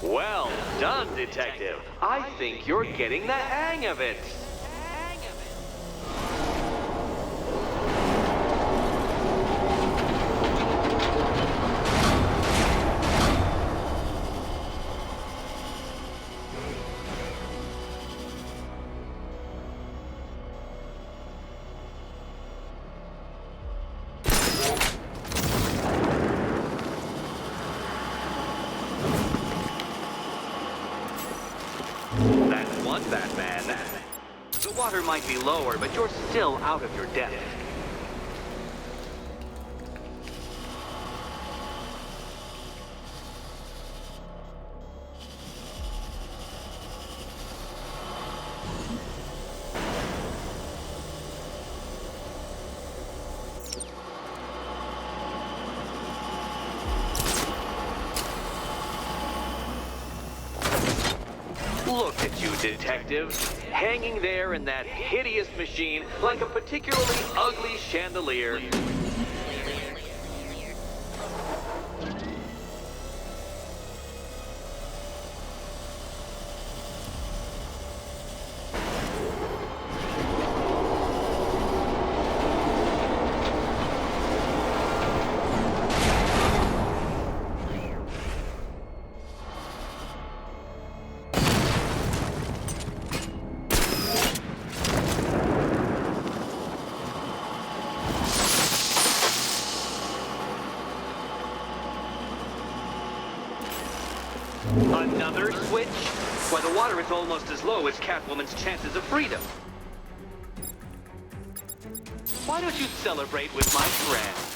Well done, Detective. I think you're getting the hang of it. water might be lower, but you're still out of your depth. Look at you, detective. Hanging there in that hideous machine like a particularly ugly chandelier. Another switch? Why, the water is almost as low as Catwoman's chances of freedom. Why don't you celebrate with my friends?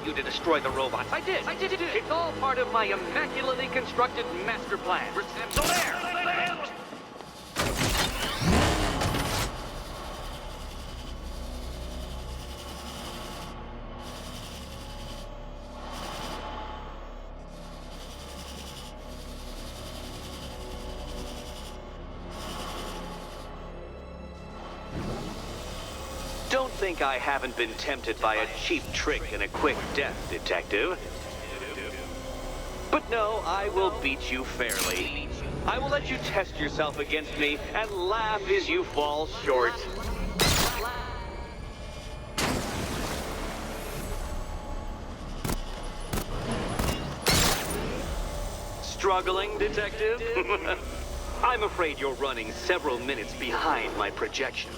You to destroy the robots. I did. It's all part of my immaculately constructed master plan. So there! Don't think I haven't been tempted by a cheap trick and a quick death, detective. But no, I will beat you fairly. I will let you test yourself against me and laugh as you fall short. Struggling, detective? I'm afraid you're running several minutes behind my projections.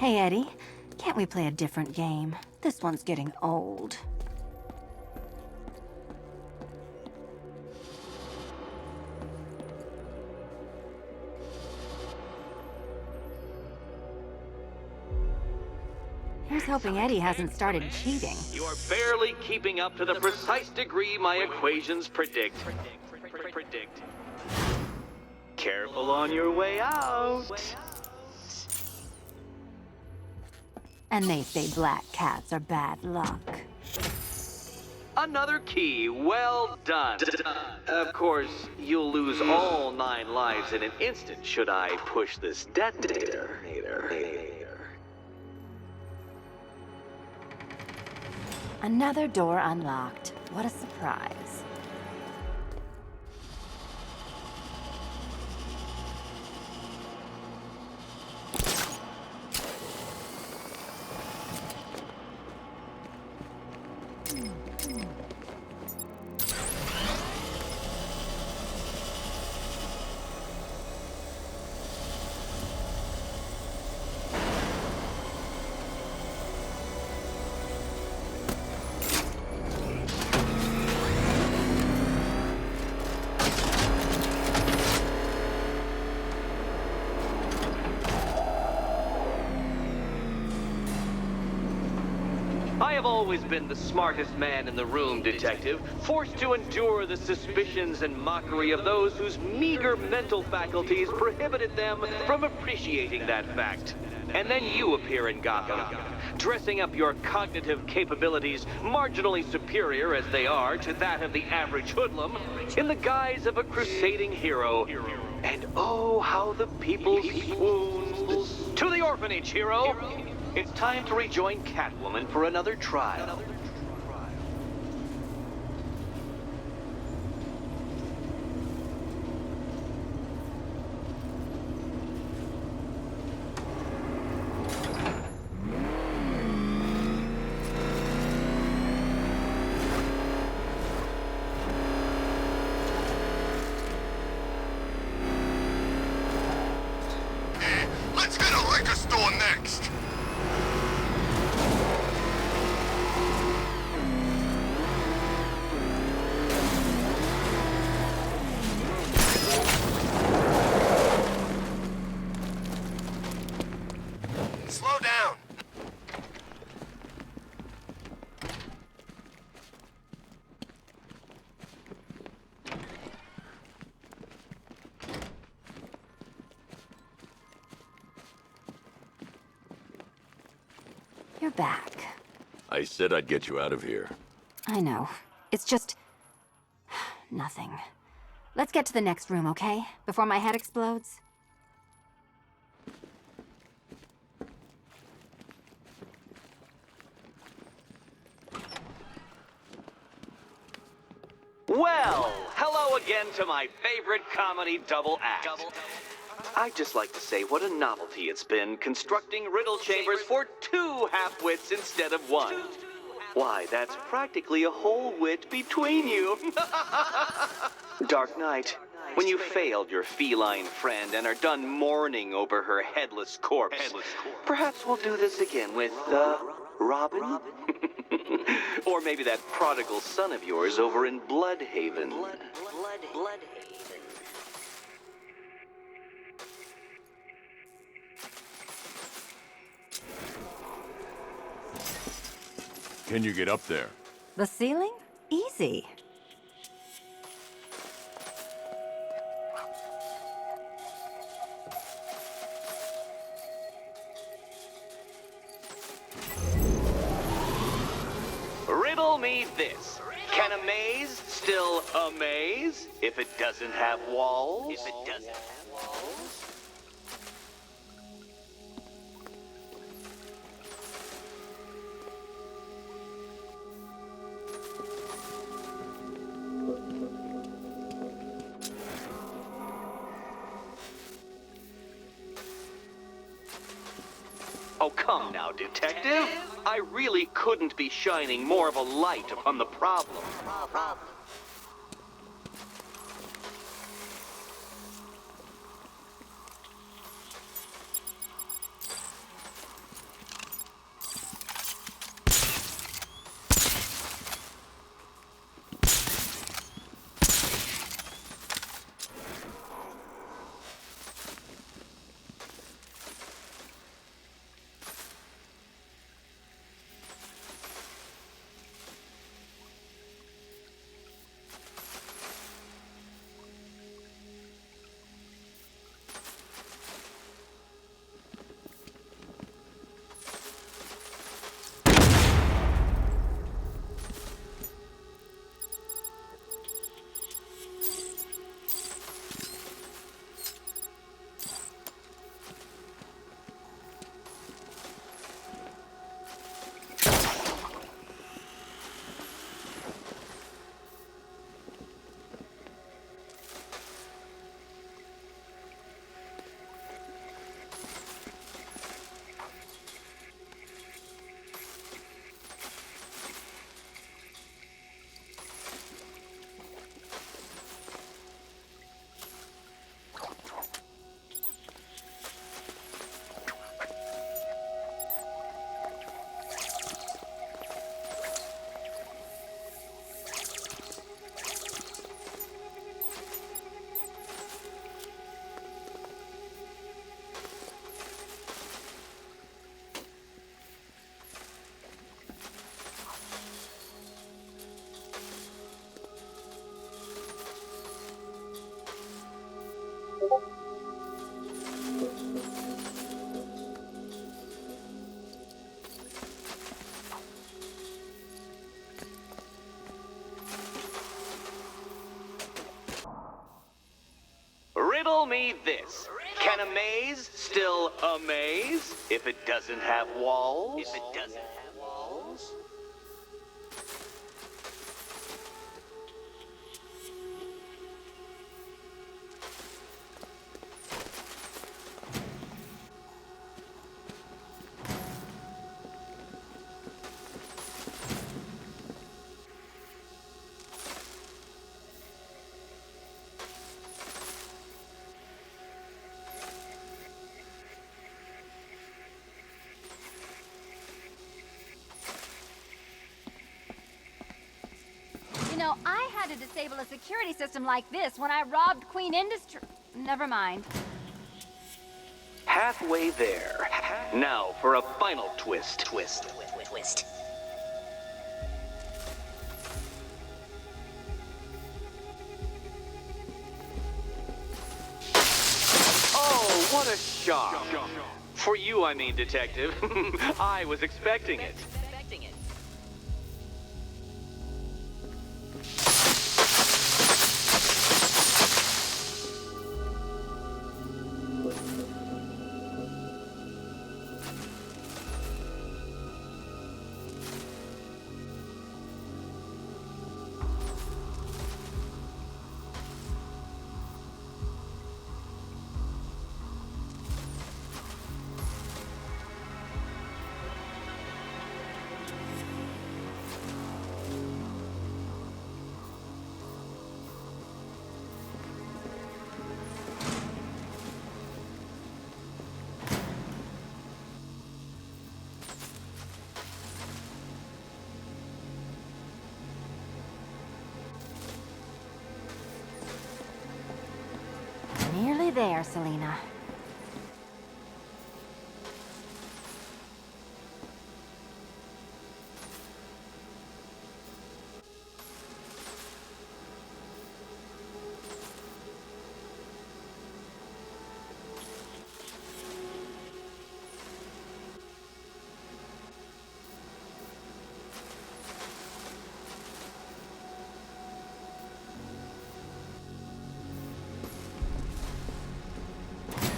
Hey, Eddie. Can't we play a different game? This one's getting old. Here's hoping Eddie hasn't started cheating. You are barely keeping up to the precise degree my equations predict. Careful on your way out. And they say black cats are bad luck. Another key, well done. Of course, you'll lose all 9 lives in an instant should I push this detonator. Another door unlocked. What a surprise. I have always been the smartest man in the room, Detective, forced to endure the suspicions and mockery of those whose meager mental faculties prohibited them from appreciating that fact. And then you appear in Gotham, dressing up your cognitive capabilities marginally superior as they are to that of the average hoodlum, in the guise of a crusading hero. And oh, how the people swoon. To the orphanage, hero! It's time to rejoin Catwoman for another trial. Let's get a liquor store next! Slow down! You're back. I said I'd get you out of here. I know. It's just... nothing. Let's get to the next room, okay? Before my head explodes. Well, hello again to my favorite comedy double act. I'd just like to say what a novelty it's been constructing riddle chambers for 2 half-wits instead of 1. Why, that's practically a whole wit between you. Dark Knight, when you failed your feline friend and are done mourning over her headless corpse, perhaps we'll do this again with, Robin? Or maybe that prodigal son of yours over in Bloodhaven. Can you get up there? The ceiling? Easy. Riddle me this. Can a maze still amaze if it doesn't have walls? Oh, come now, Detective. I really couldn't be shining more of a light upon the problem. me this. Can a maze still amaze if it doesn't have walls? If it doesn't have walls? You know, I had to disable a security system like this when I robbed Queen Industry. Never mind. Halfway there. Now for a final twist. Twist. Oh, what a shock. For you, I mean, Detective. I was expecting it. Nearly there, Selena.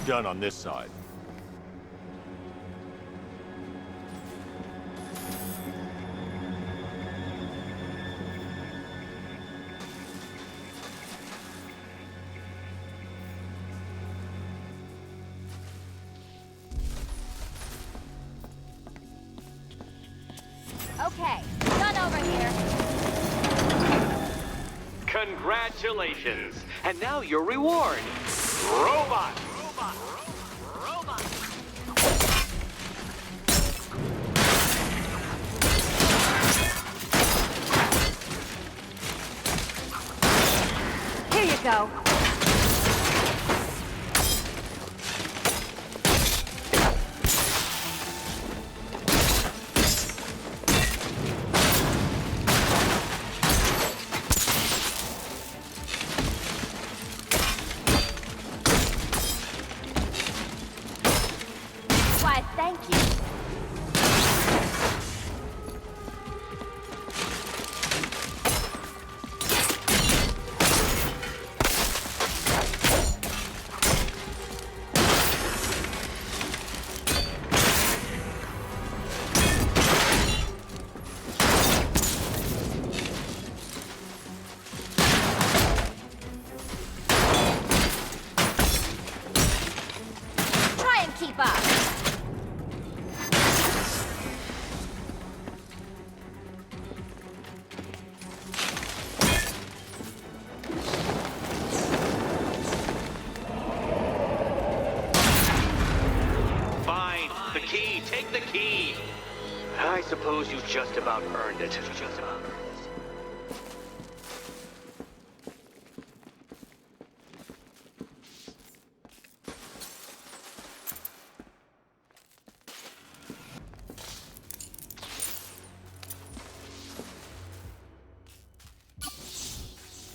Done on this side. Okay, done over here. Congratulations. And now your reward. Robot. Here you go. Why, thank you. Try and keep up. Fine. The key. Take the key. I suppose you just about earned it.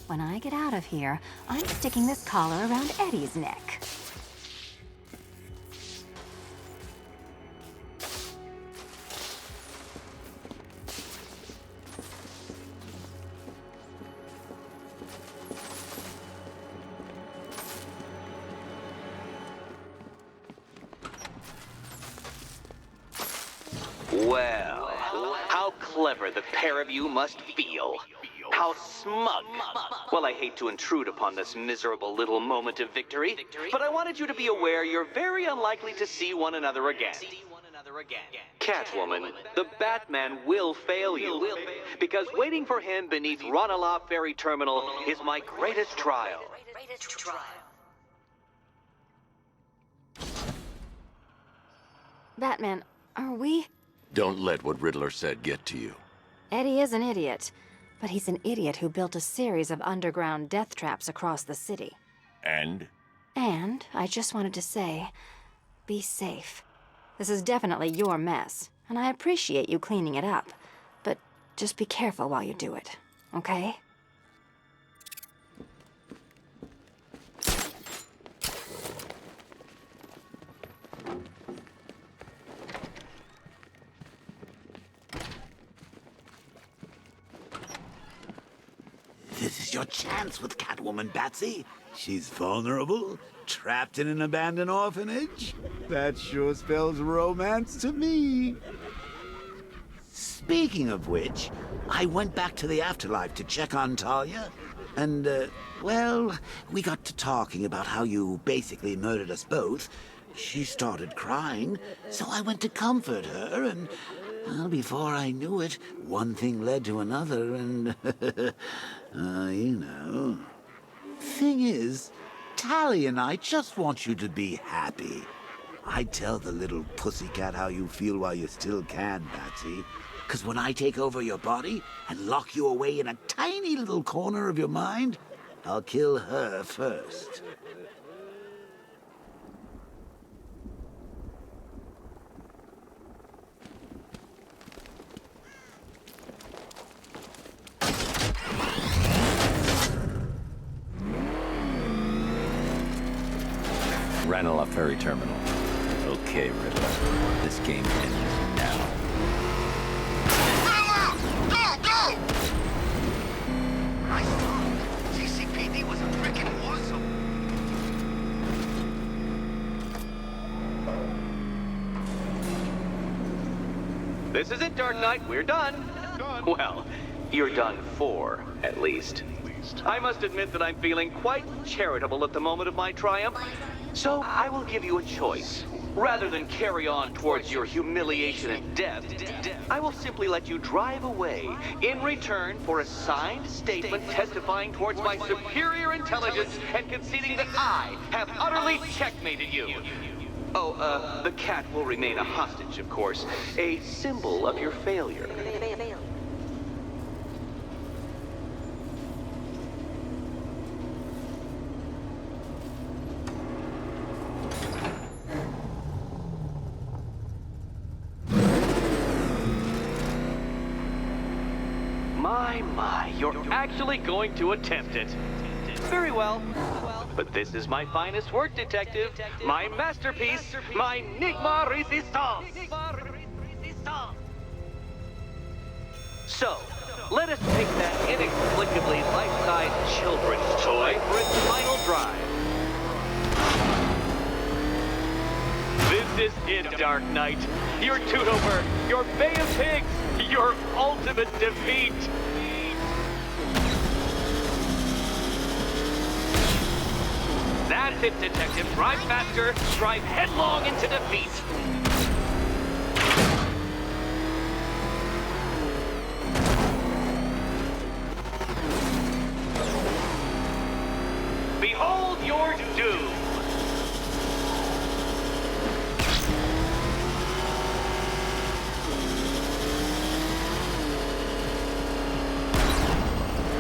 When I get out of here, I'm sticking this collar around Eddie's neck. Well, how clever the pair of you must feel. How smug. Well, I hate to intrude upon this miserable little moment of victory, but I wanted you to be aware you're very unlikely to see one another again. Catwoman, the Batman will fail you, because waiting for him beneath Ranelagh Ferry Terminal is my greatest trial. Batman, are we? Don't let what Riddler said get to you. Eddie is an idiot, but he's an idiot who built a series of underground death traps across the city. And? And I just wanted to say, be safe. This is definitely your mess, and I appreciate you cleaning it up. But just be careful while you do it, okay? This is your chance with Catwoman, Batsy. She's vulnerable, trapped in an abandoned orphanage. That sure spells romance to me. Speaking of which, I went back to the afterlife to check on Talia. And, well, we got to talking about how you basically murdered us both. She started crying, so I went to comfort her, and well, before I knew it, one thing led to another, and, you know. Thing is, Tally and I just want you to be happy. I'd tell the little pussycat how you feel while you still can, Batsy. 'Cause when I take over your body and lock you away in a tiny little corner of your mind, I'll kill her first. Ranelagh Ferry Terminal. Okay, Riddler. This game ends now. Go! I thought CCPD was a freaking war zone. This is it, Dark Knight. We're done. Well, you're done for, at least. I must admit that I'm feeling quite charitable at the moment of my triumph. So I will give you a choice. Rather than carry on towards your humiliation and death, I will simply let you drive away in return for a signed statement testifying towards my superior intelligence and conceding that I have utterly checkmated you. Oh, the cat will remain a hostage, of course. A symbol of your failure. My, you're actually going to attempt it. Very well. But this is my finest work, Detective. My masterpiece, my Enigma Resistance. So, let us take that inexplicably life-size children's toy for its final drive. This is it, Dark Knight. Your Tootover, your Bay of Pigs, your ultimate defeat. That's it, Detective. Drive faster, drive headlong into defeat. Behold your doom.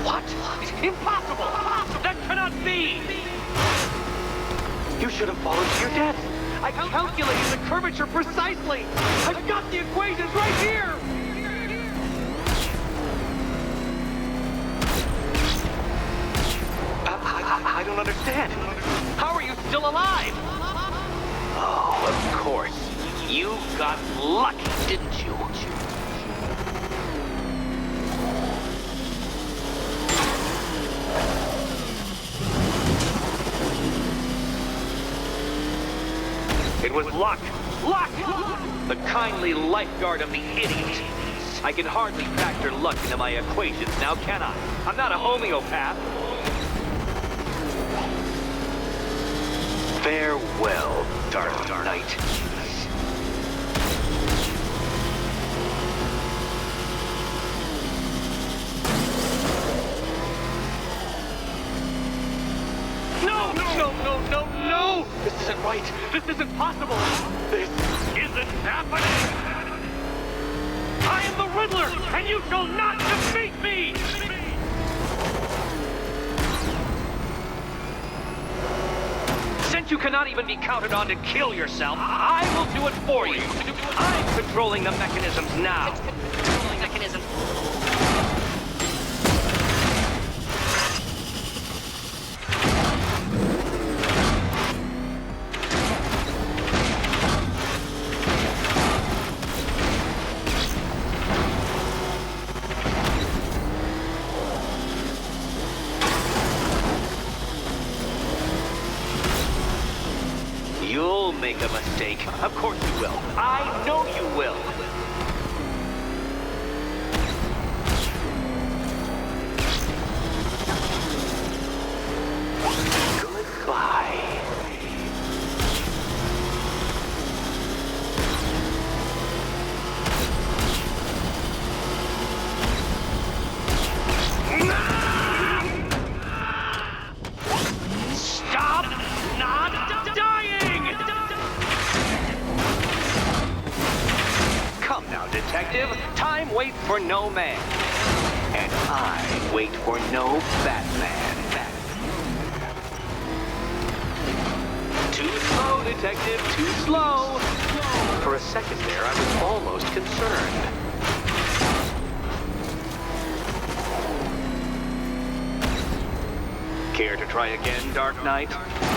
What? Impossible! That cannot be! You should have fallen to your death. I calculated the curvature precisely. I've got the equations right here. I don't understand. How are you still alive? Oh, of course. You got lucky, didn't you? It was luck! Luck! the kindly lifeguard of the idiot. I can hardly factor luck into my equations now, can I? I'm not a homeopath. Farewell, Dark Knight. No! This isn't right. This isn't possible. This isn't happening. I am the Riddler, and you shall not defeat me! Since you cannot even be counted on to kill yourself, I will do it for you. I'm controlling the mechanisms now. Controlling mechanisms. You'll make a mistake. Of course you will. I know you will. Goodbye. Stop not dying! Come now, detective. Time waits for no man. And I wait for no Batman. Too slow, detective, too slow. For a second there, I was almost concerned. Care to try again, Dark Knight?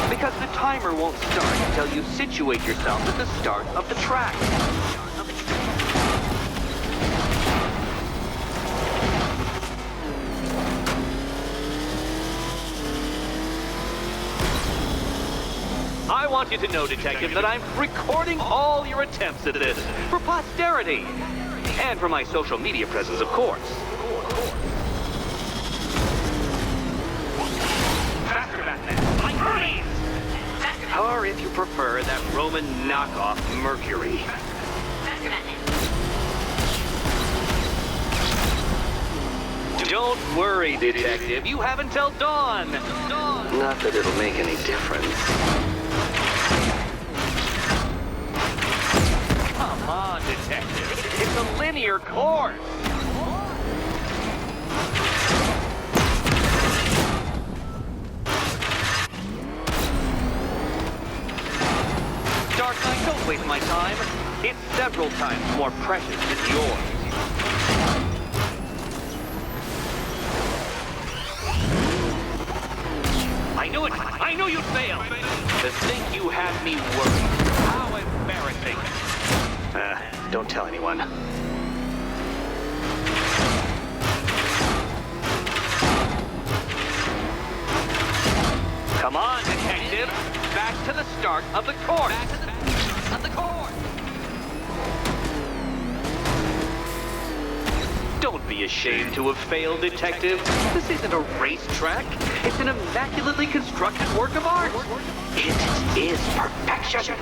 Because the timer won't start until you situate yourself at the start of the track. I want you to know, Detective, that I'm recording all your attempts at this for posterity. And for my social media presence, of course. Faster, Batman! Please! Or if you prefer, that Roman knockoff Mercury. Don't worry, Detective. You have until dawn. Not that it'll make any difference. Come on, Detective. It's a linear course. Dark Knight, don't waste my time. It's several times more precious than yours. I knew it! I knew you'd fail! To think you had me worried. How embarrassing. Don't tell anyone. Come on, Detective! Back to the start of the course! Back to the of the course! Don't be ashamed to have failed, Detective. This isn't a racetrack. It's an immaculately constructed work of art. It is perfection.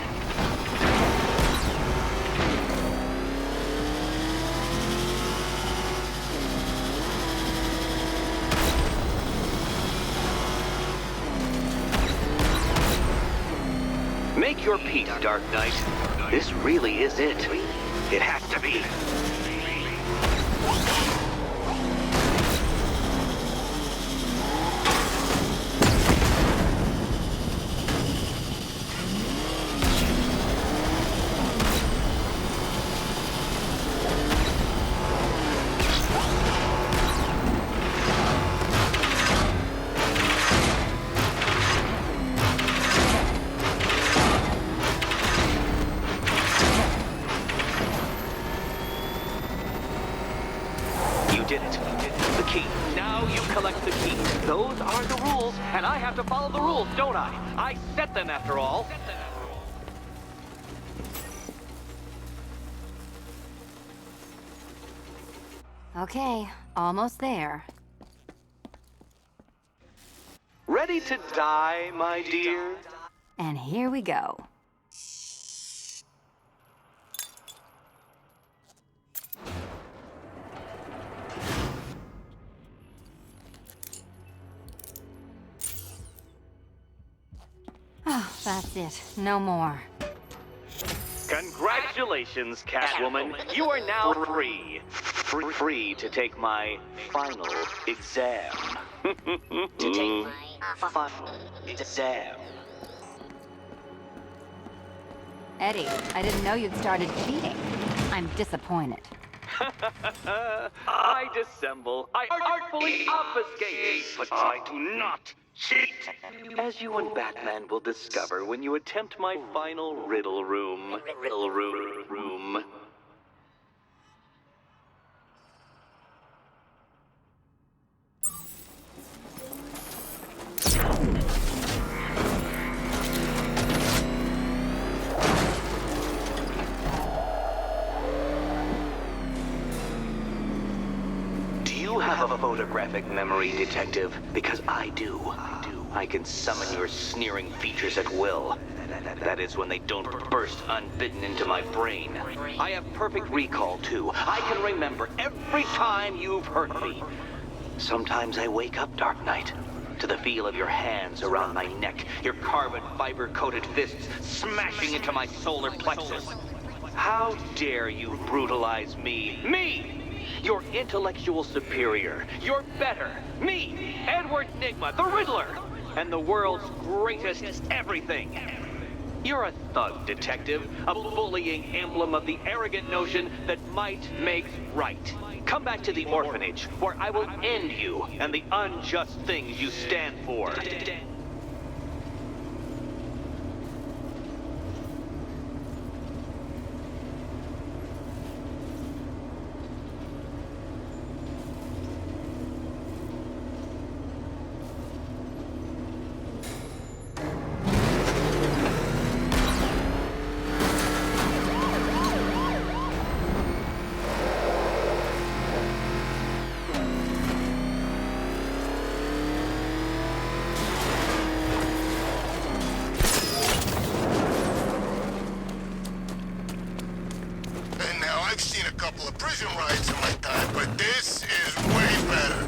Make your peace, Dark Knight. This really is it. It has to be. Did it. The key. Now you collect the key. Those are the rules, and I have to follow the rules, don't I? I set them after all. Okay, almost there. Ready to die, my dear? And here we go. Oh, that's it. No more. Congratulations, Catwoman. You are now free. Free to take my final exam. To take my final exam. Eddie, I didn't know you'd started cheating. I'm disappointed. I dissemble. I artfully obfuscate. But I do not cheat. As you and Batman will discover when you attempt my final riddle room. Riddle room. Do you have a photographic memory, Detective? Because I do. I can summon your sneering features at will. That is when they don't burst unbidden into my brain. I have perfect recall, too. I can remember every time you've hurt me. Sometimes I wake up, Dark Knight, to the feel of your hands around my neck, your carbon fiber-coated fists smashing into my solar plexus. How dare you brutalize me? Me! Your intellectual superior. You're better. Me, Edward Nygma, the Riddler, and the world's greatest everything. You're a thug, Detective, a bullying emblem of the arrogant notion that might makes right. Come back to the orphanage, where I will end you and the unjust things you stand for. I've seen a couple of prison rides in my time, but this is way better.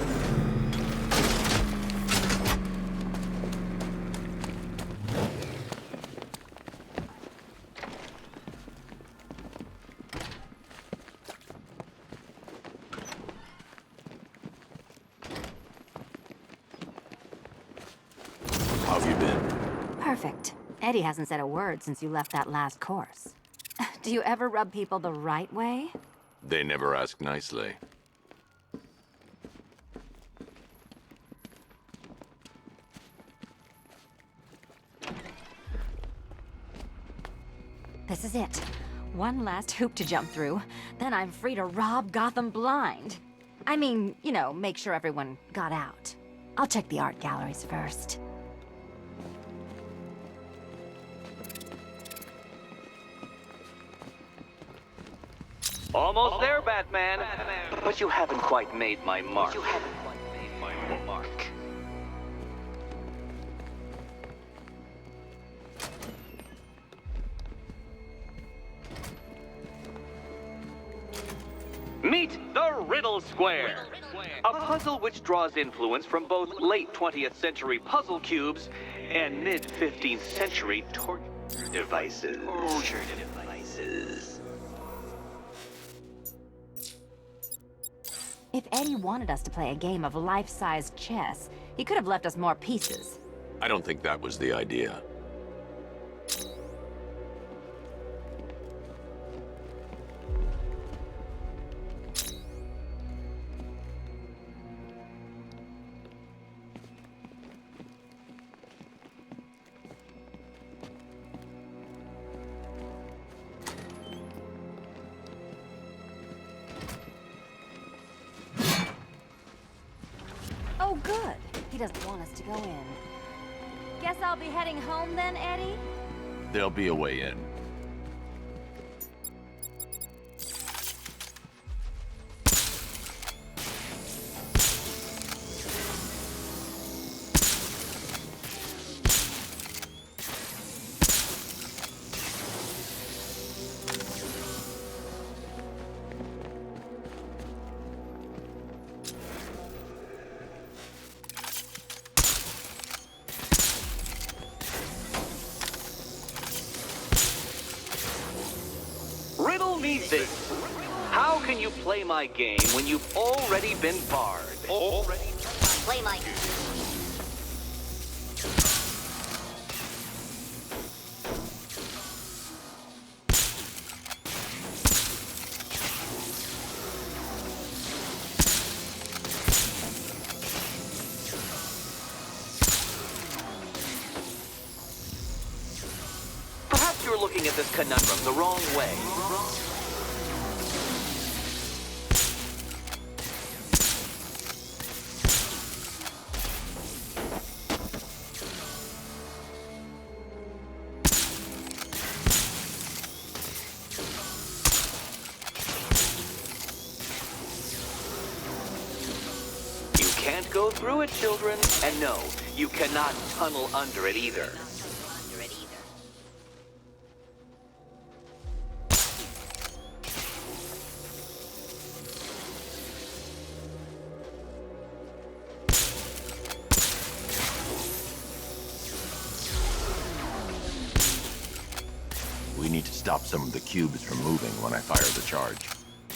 How have you been? Perfect. Eddie hasn't said a word since you left that last course. Do you ever rub people the right way? They never ask nicely. This is it. One last hoop to jump through, then I'm free to rob Gotham blind. I mean, you know, make sure everyone got out. I'll check the art galleries first. Almost there, Batman. But you haven't quite made my mark. Meet the Riddle Square, a puzzle which draws influence from both late 20th century puzzle cubes and mid 15th century torture devices. If Eddie wanted us to play a game of life-size chess, he could have left us more pieces. I don't think that was the idea. Oh, good. He doesn't want us to go in. Guess I'll be heading home then, Eddie? There'll be a way in. me this. How can you play my game when you've already been barred? Play my... Perhaps you're looking at this conundrum the wrong way. You can't go through it, children. And no, you cannot tunnel under it either. We need to stop some of the cubes from moving when I fire the charge.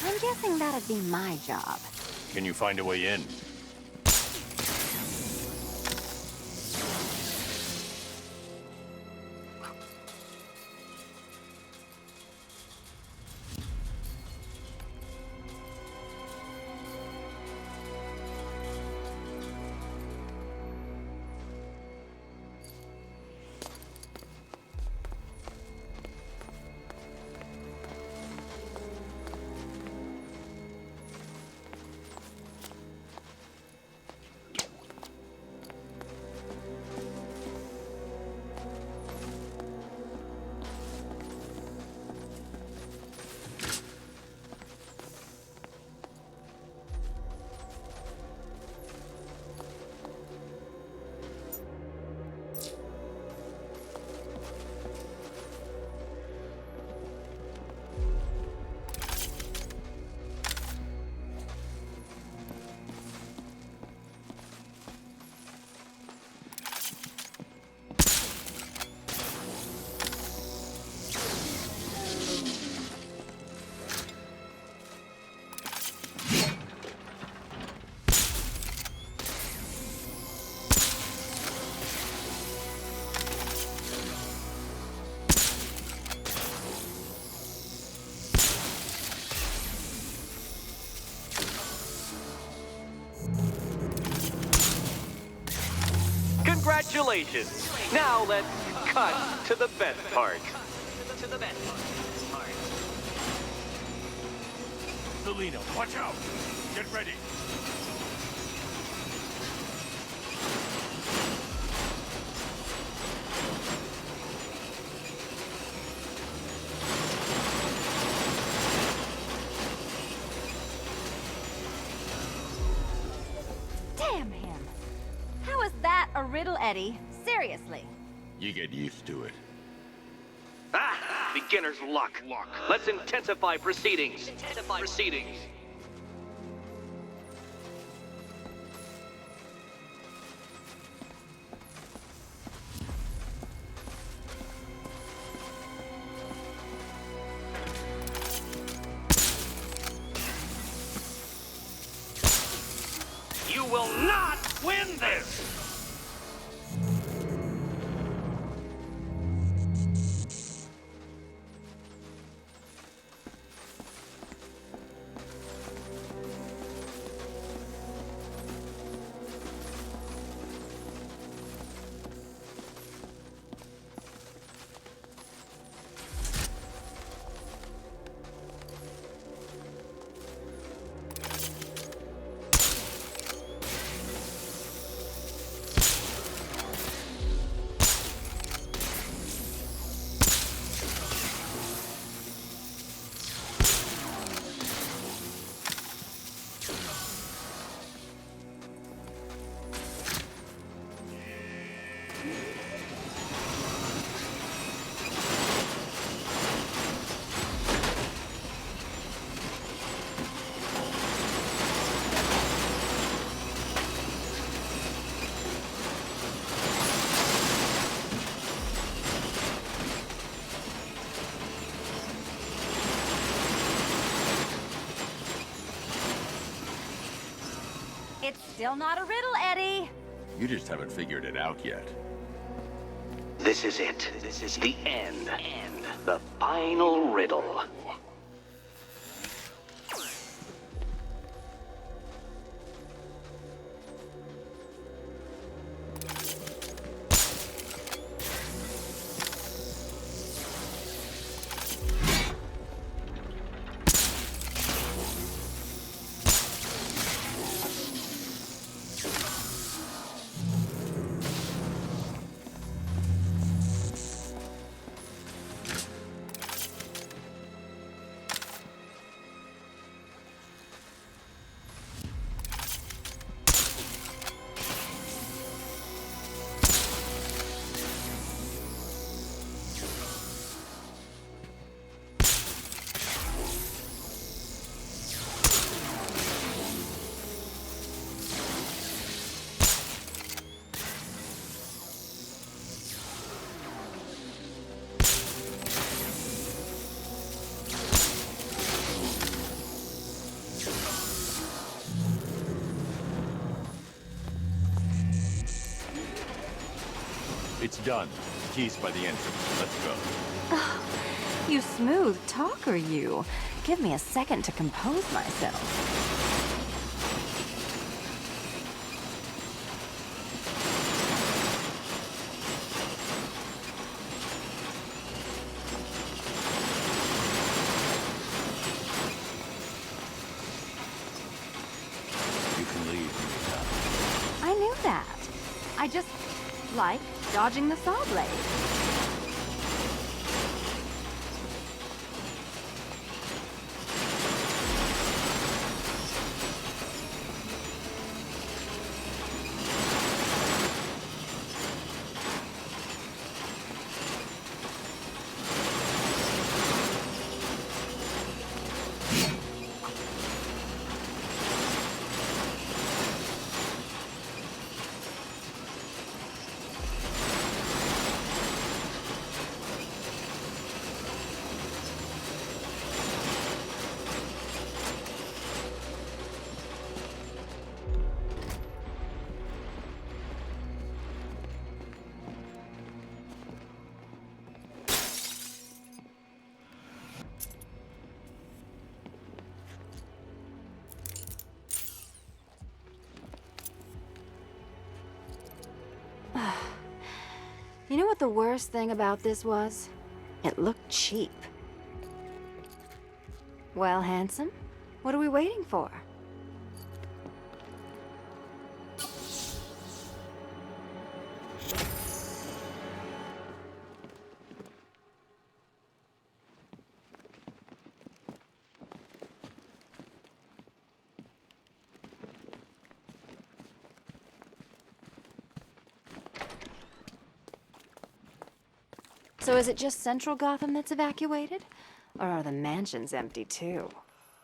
I'm guessing that'd be my job. Can you find a way in? Congratulations! Now let's cut to the best part. Selena, watch out! Get ready! Damn him! How is that a riddle, Eddie? Seriously. You get used to it. Ah! Beginner's luck. Let's intensify proceedings. You will not win this! Still not a riddle, Eddie. You just haven't figured it out yet. This is it. This is the end. The final riddle. It's done. Keys by the entrance. Let's go. You smooth talker, you. Give me a second to compose myself. You can leave. I knew that. I just like dodging the saw blade. You know what the worst thing about this was? It looked cheap. Well, handsome, what are we waiting for? So is it just Central Gotham that's evacuated? Or are the mansions empty too?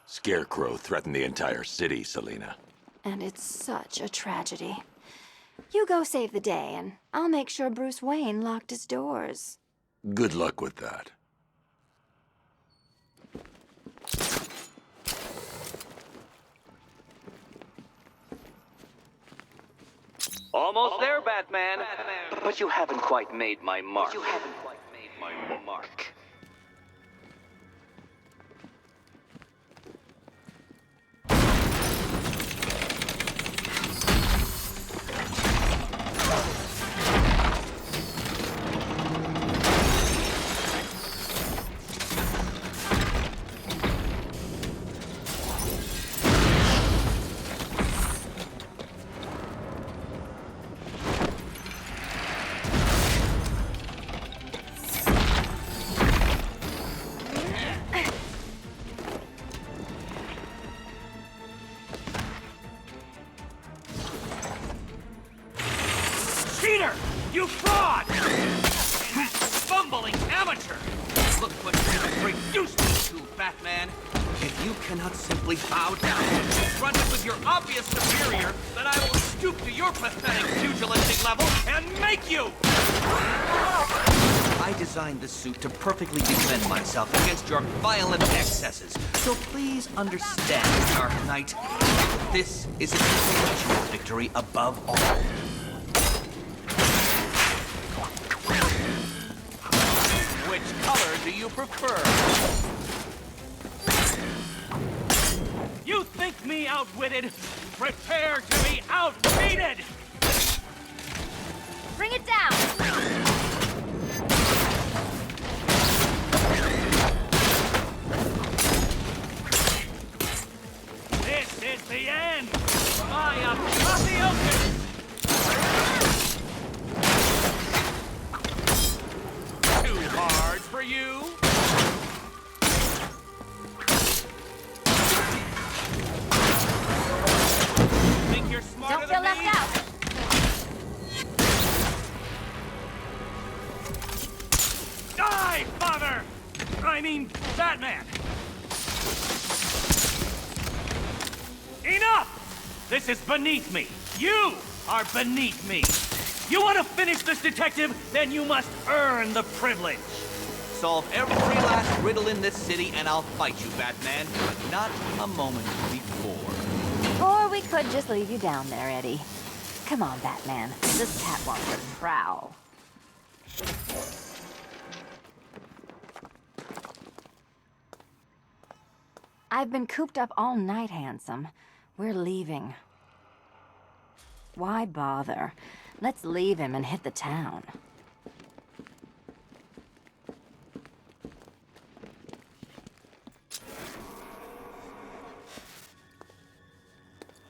Scarecrow threatened the entire city, Selina. And it's such a tragedy. You go save the day, and I'll make sure Bruce Wayne locked his doors. Good luck with that. Almost there, Batman. But you haven't quite made my mark. Cheater! You fraud! Bumbling amateur! Look what you've reduced me to, Batman! If you cannot simply bow down and confront it with your obvious superior, then I will stoop to your pathetic pugilistic level and make you! I designed this suit to perfectly defend myself against your violent excesses. So please understand, Dark Knight. This is an intellectual victory above all. Which color do you prefer? You think me outwitted? Prepare to be outwitted! Bring it down! This is the end! I apotheosis! Too hard for you? Think you're smarter Don't feel than me? left out! Die, father! I mean, Batman! Enough! This is beneath me. You are beneath me. You want to finish this detective? Then you must earn the privilege. Solve every last riddle in this city and I'll fight you, Batman, but not a moment before. Or we could just leave you down there, Eddie. Come on, Batman. This cat wants to prowl. I've been cooped up all night, handsome. We're leaving. Why bother? Let's leave him and hit the town.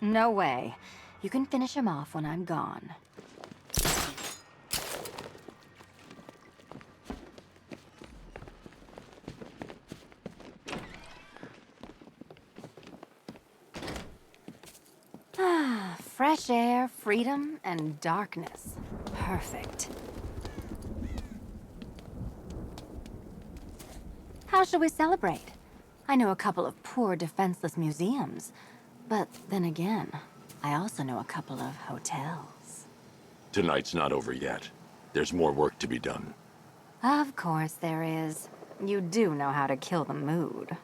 No way. You can finish him off when I'm gone. Fresh air, freedom, and darkness. Perfect. How shall we celebrate? I know a couple of poor, defenseless museums. But then again, I also know a couple of hotels. Tonight's not over yet. There's more work to be done. Of course there is. You do know how to kill the mood.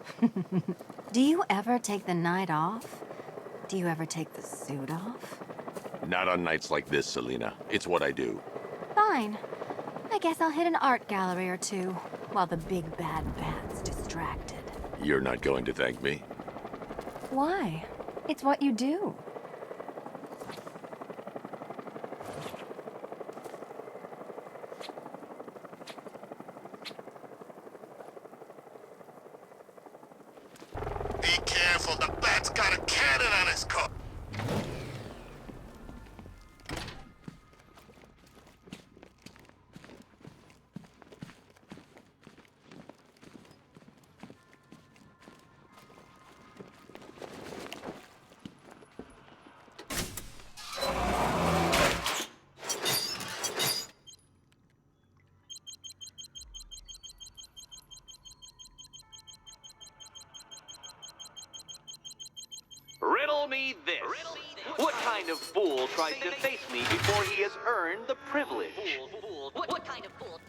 Do you ever take the night off? Do you ever take the suit off? Not on nights like this, Selina. It's what I do. Fine. I guess I'll hit an art gallery or two, while the big bad bat's distracted. You're not going to thank me? Why? It's what you do. Be careful, the bat's got a cannon on his car. Riddle me this. What kind of fool tries to face me before he has earned the privilege? What kind of fool?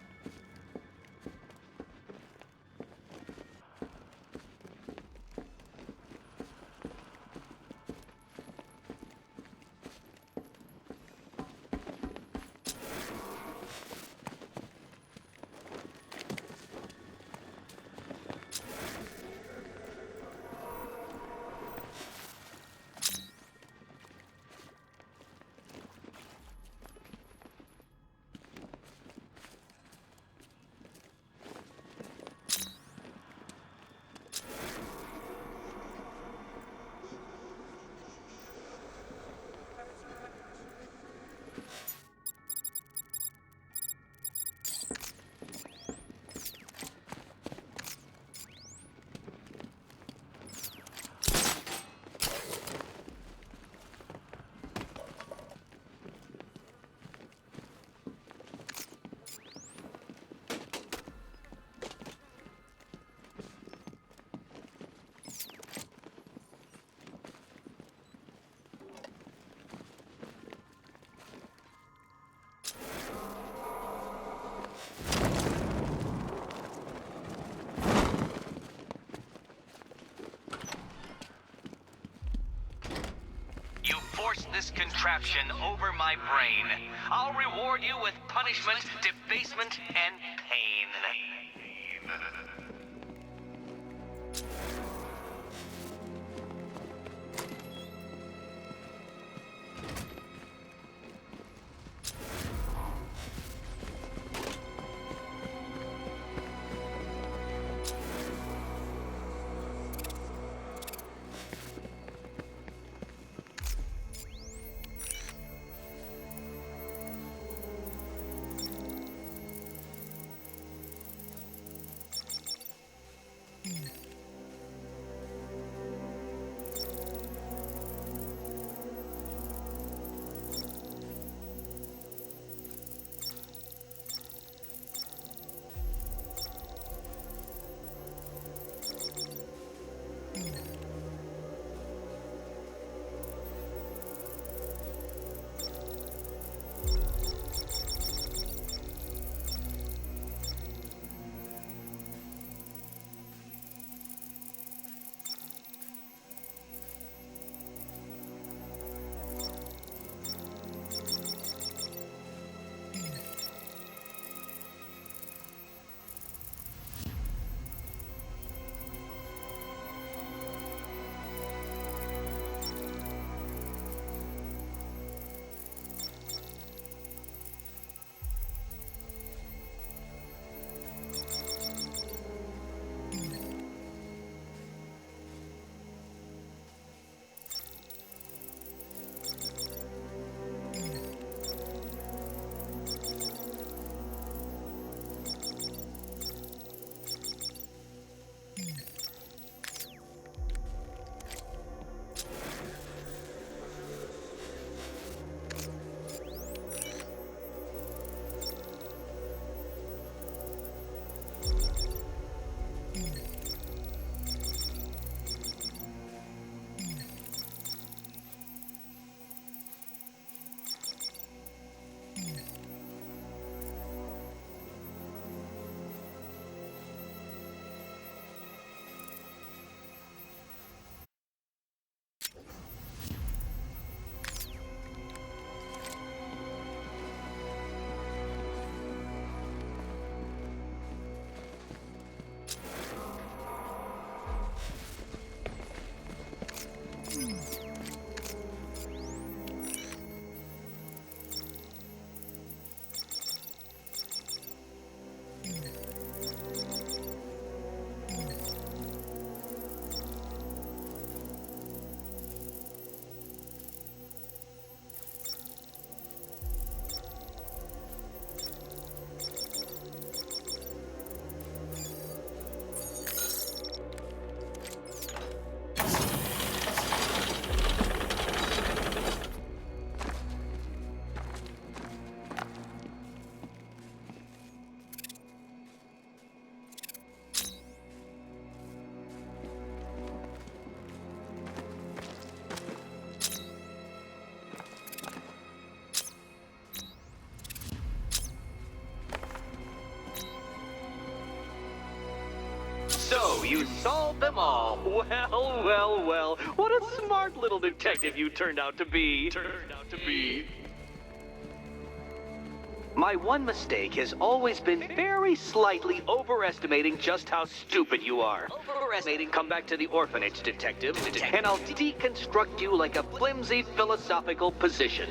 this contraption over my brain. I'll reward you with punishment, debasement, and pain. So, you solved them all. Well, well, well. What a smart little detective you turned out to be. My one mistake has always been very slightly overestimating just how stupid you are. Come back to the orphanage, detective, and I'll deconstruct you like a flimsy philosophical position.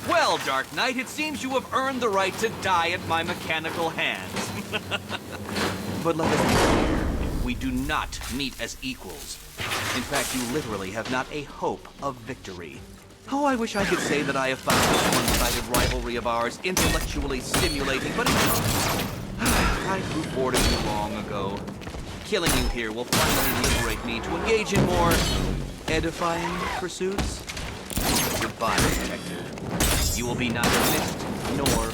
Well, Dark Knight, it seems you have earned the right to die at my mechanical hands. But let us be clear, we do not meet as equals. In fact, you literally have not a hope of victory. Oh, I wish I could say that I have found this one-sided rivalry of ours intellectually stimulating, but it's not. I grew bored of you long ago. Killing you here will finally liberate me to engage in more edifying pursuits. Goodbye, detective. You will be neither missed nor...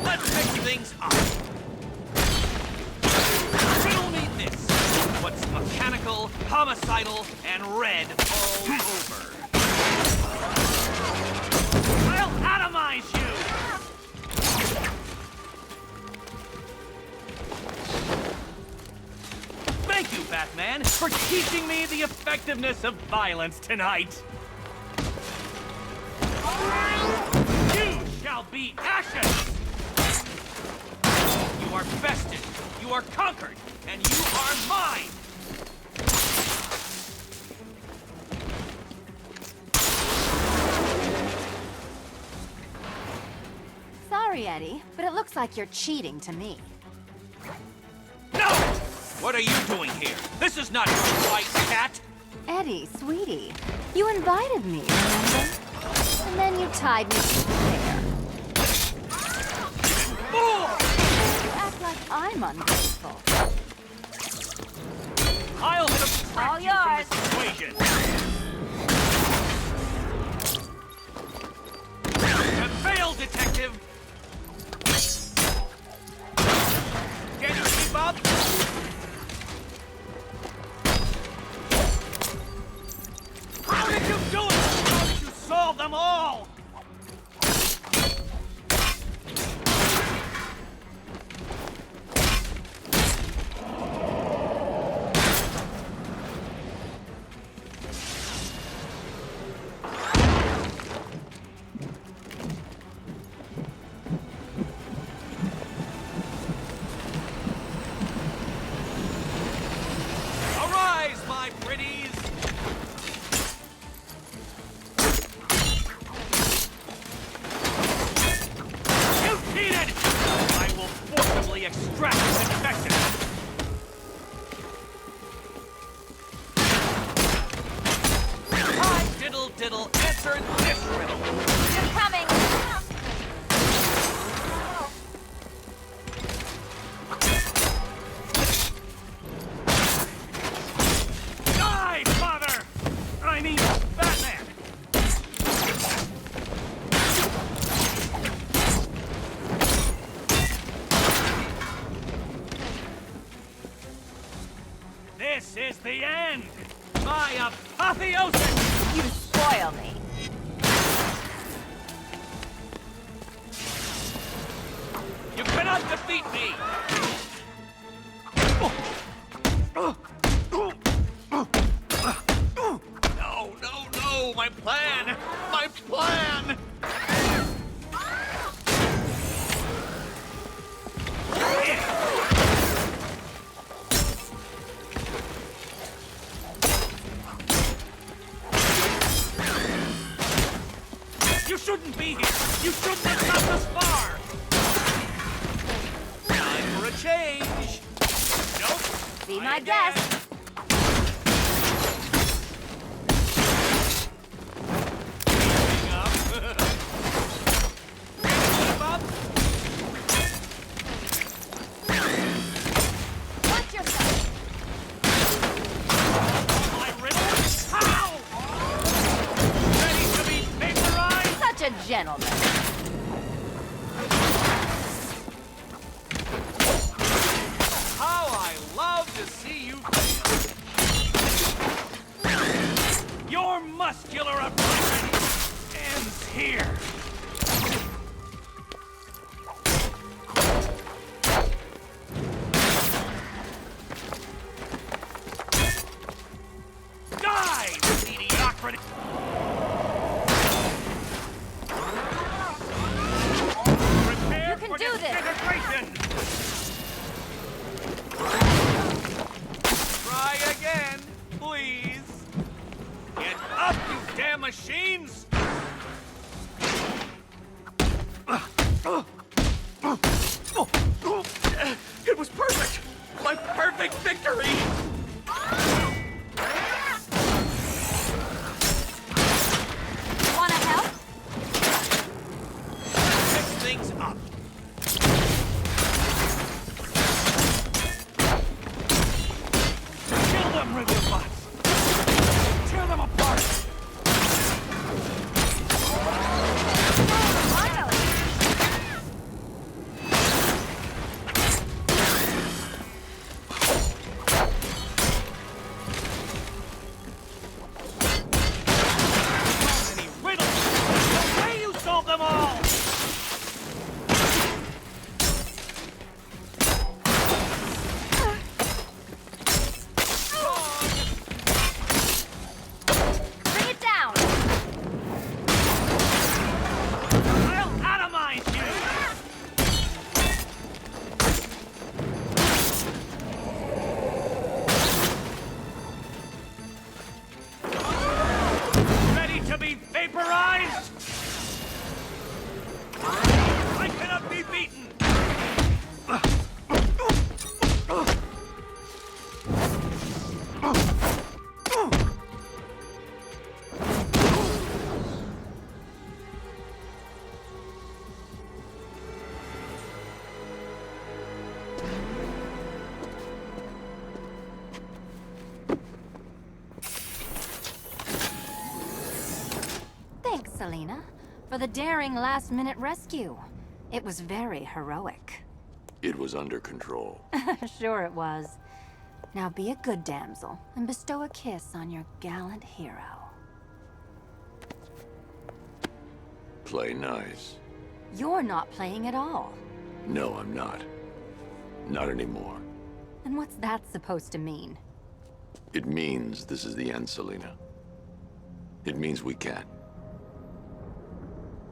Let's pick things up. Riddle me this. What's mechanical, homicidal, and red all over? I'll atomize you! Thank you, Batman, for teaching me the effectiveness of violence tonight. You shall be ashes! You are bested, you are conquered, and you are mine! Sorry, Eddie, but it looks like you're cheating to me. No! What are you doing here? This is not your white cat! Eddie, sweetie, you invited me, remember? And then you tied me to the chair. Fool! You act like I'm ungrateful. I'll subtract All you from yours. this equation. You failed, detective! Can you keep up? How did you do it? How did you solve them all? Arise, my pretties! You cheated! I will forcibly extract this infection! I diddle answered this riddle. You're coming! Die, father! I mean, Batman! This is the end! My apotheosis! You spoil me. You cannot defeat me! No! My plan! My plan! You shouldn't be here! You shouldn't have got this far! Time for a change! Nope! Be my guest. Keep up. Keep up. Watch yourself. My riddle? How? Ready to be vaporized? Such a gentleman. How I love to see you fail. Your muscular oppression ends here. Die, mediocrity! Prepare You can for do this. disintegration! Try again, please. Get up, you damn machine! Selina, for the daring last-minute rescue. It was very heroic. It was under control. Sure it was. Now be a good damsel and bestow a kiss on your gallant hero. Play nice. You're not playing at all. No, I'm not. Not anymore. And what's that supposed to mean? It means this is the end, Selina. It means we can't.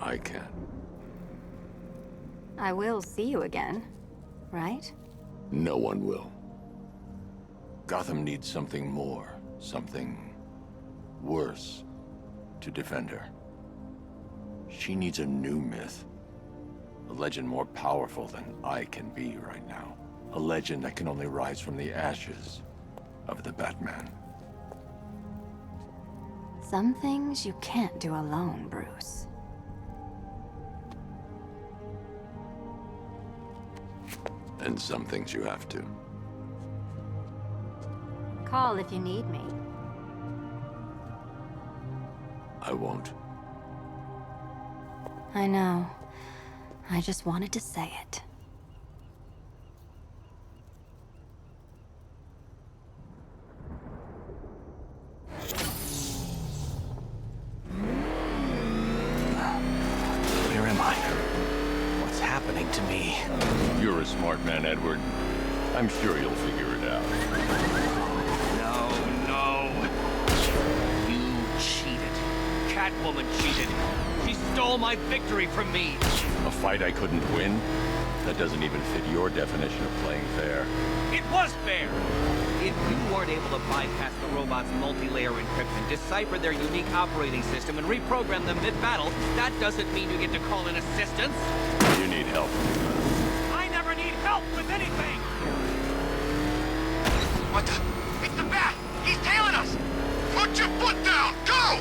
I can't. I will see you again, right? No one will. Gotham needs something more, something worse to defend her. She needs a new myth. A legend more powerful than I can be right now. A legend that can only rise from the ashes of the Batman. Some things you can't do alone, Bruce. And some things you have to. Call if you need me. I won't. I know. I just wanted to say it. Where am I? What's happening to me? You're a smart man, Edward. I'm sure you'll figure it out. No. You cheated. Catwoman cheated. She stole my victory from me. A fight I couldn't win? That doesn't even fit your definition of playing fair. It was fair. If you weren't able to bypass the robot's multi-layer encryption, decipher their unique operating system, and reprogram them mid-battle, that doesn't mean you get to call in assistance. You need help. I never need help with anything! What the? It's the Bat! He's tailing us! Put your foot down! Go!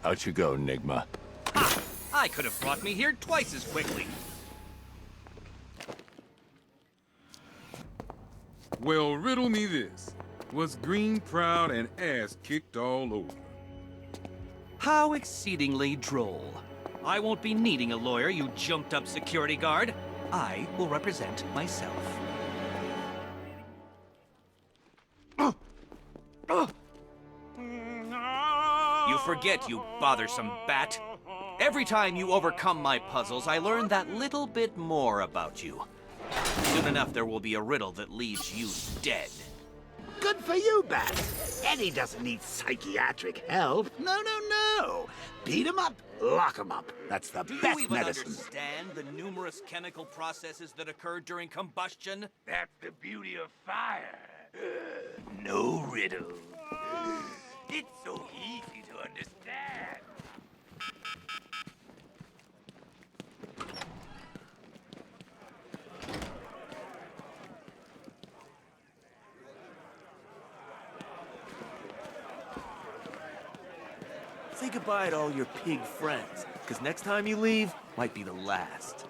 Out you go, Nigma. Ha! I could have brought me here twice as quickly. Well, riddle me this. Was Green proud and ass kicked all over? How exceedingly droll. I won't be needing a lawyer, you jumped-up security guard. I will represent myself. You forget, you bothersome bat. Every time you overcome my puzzles, I learn that little bit more about you. Soon enough, there will be a riddle that leaves you dead. Good for you, Bat. Eddie doesn't need psychiatric help. No. Beat him up, lock him up. That's the best Do you even medicine. understand the numerous chemical processes that occur during combustion? That's the beauty of fire. No riddle. It's so easy to understand. Say goodbye to all your pig friends, because next time you leave might be the last.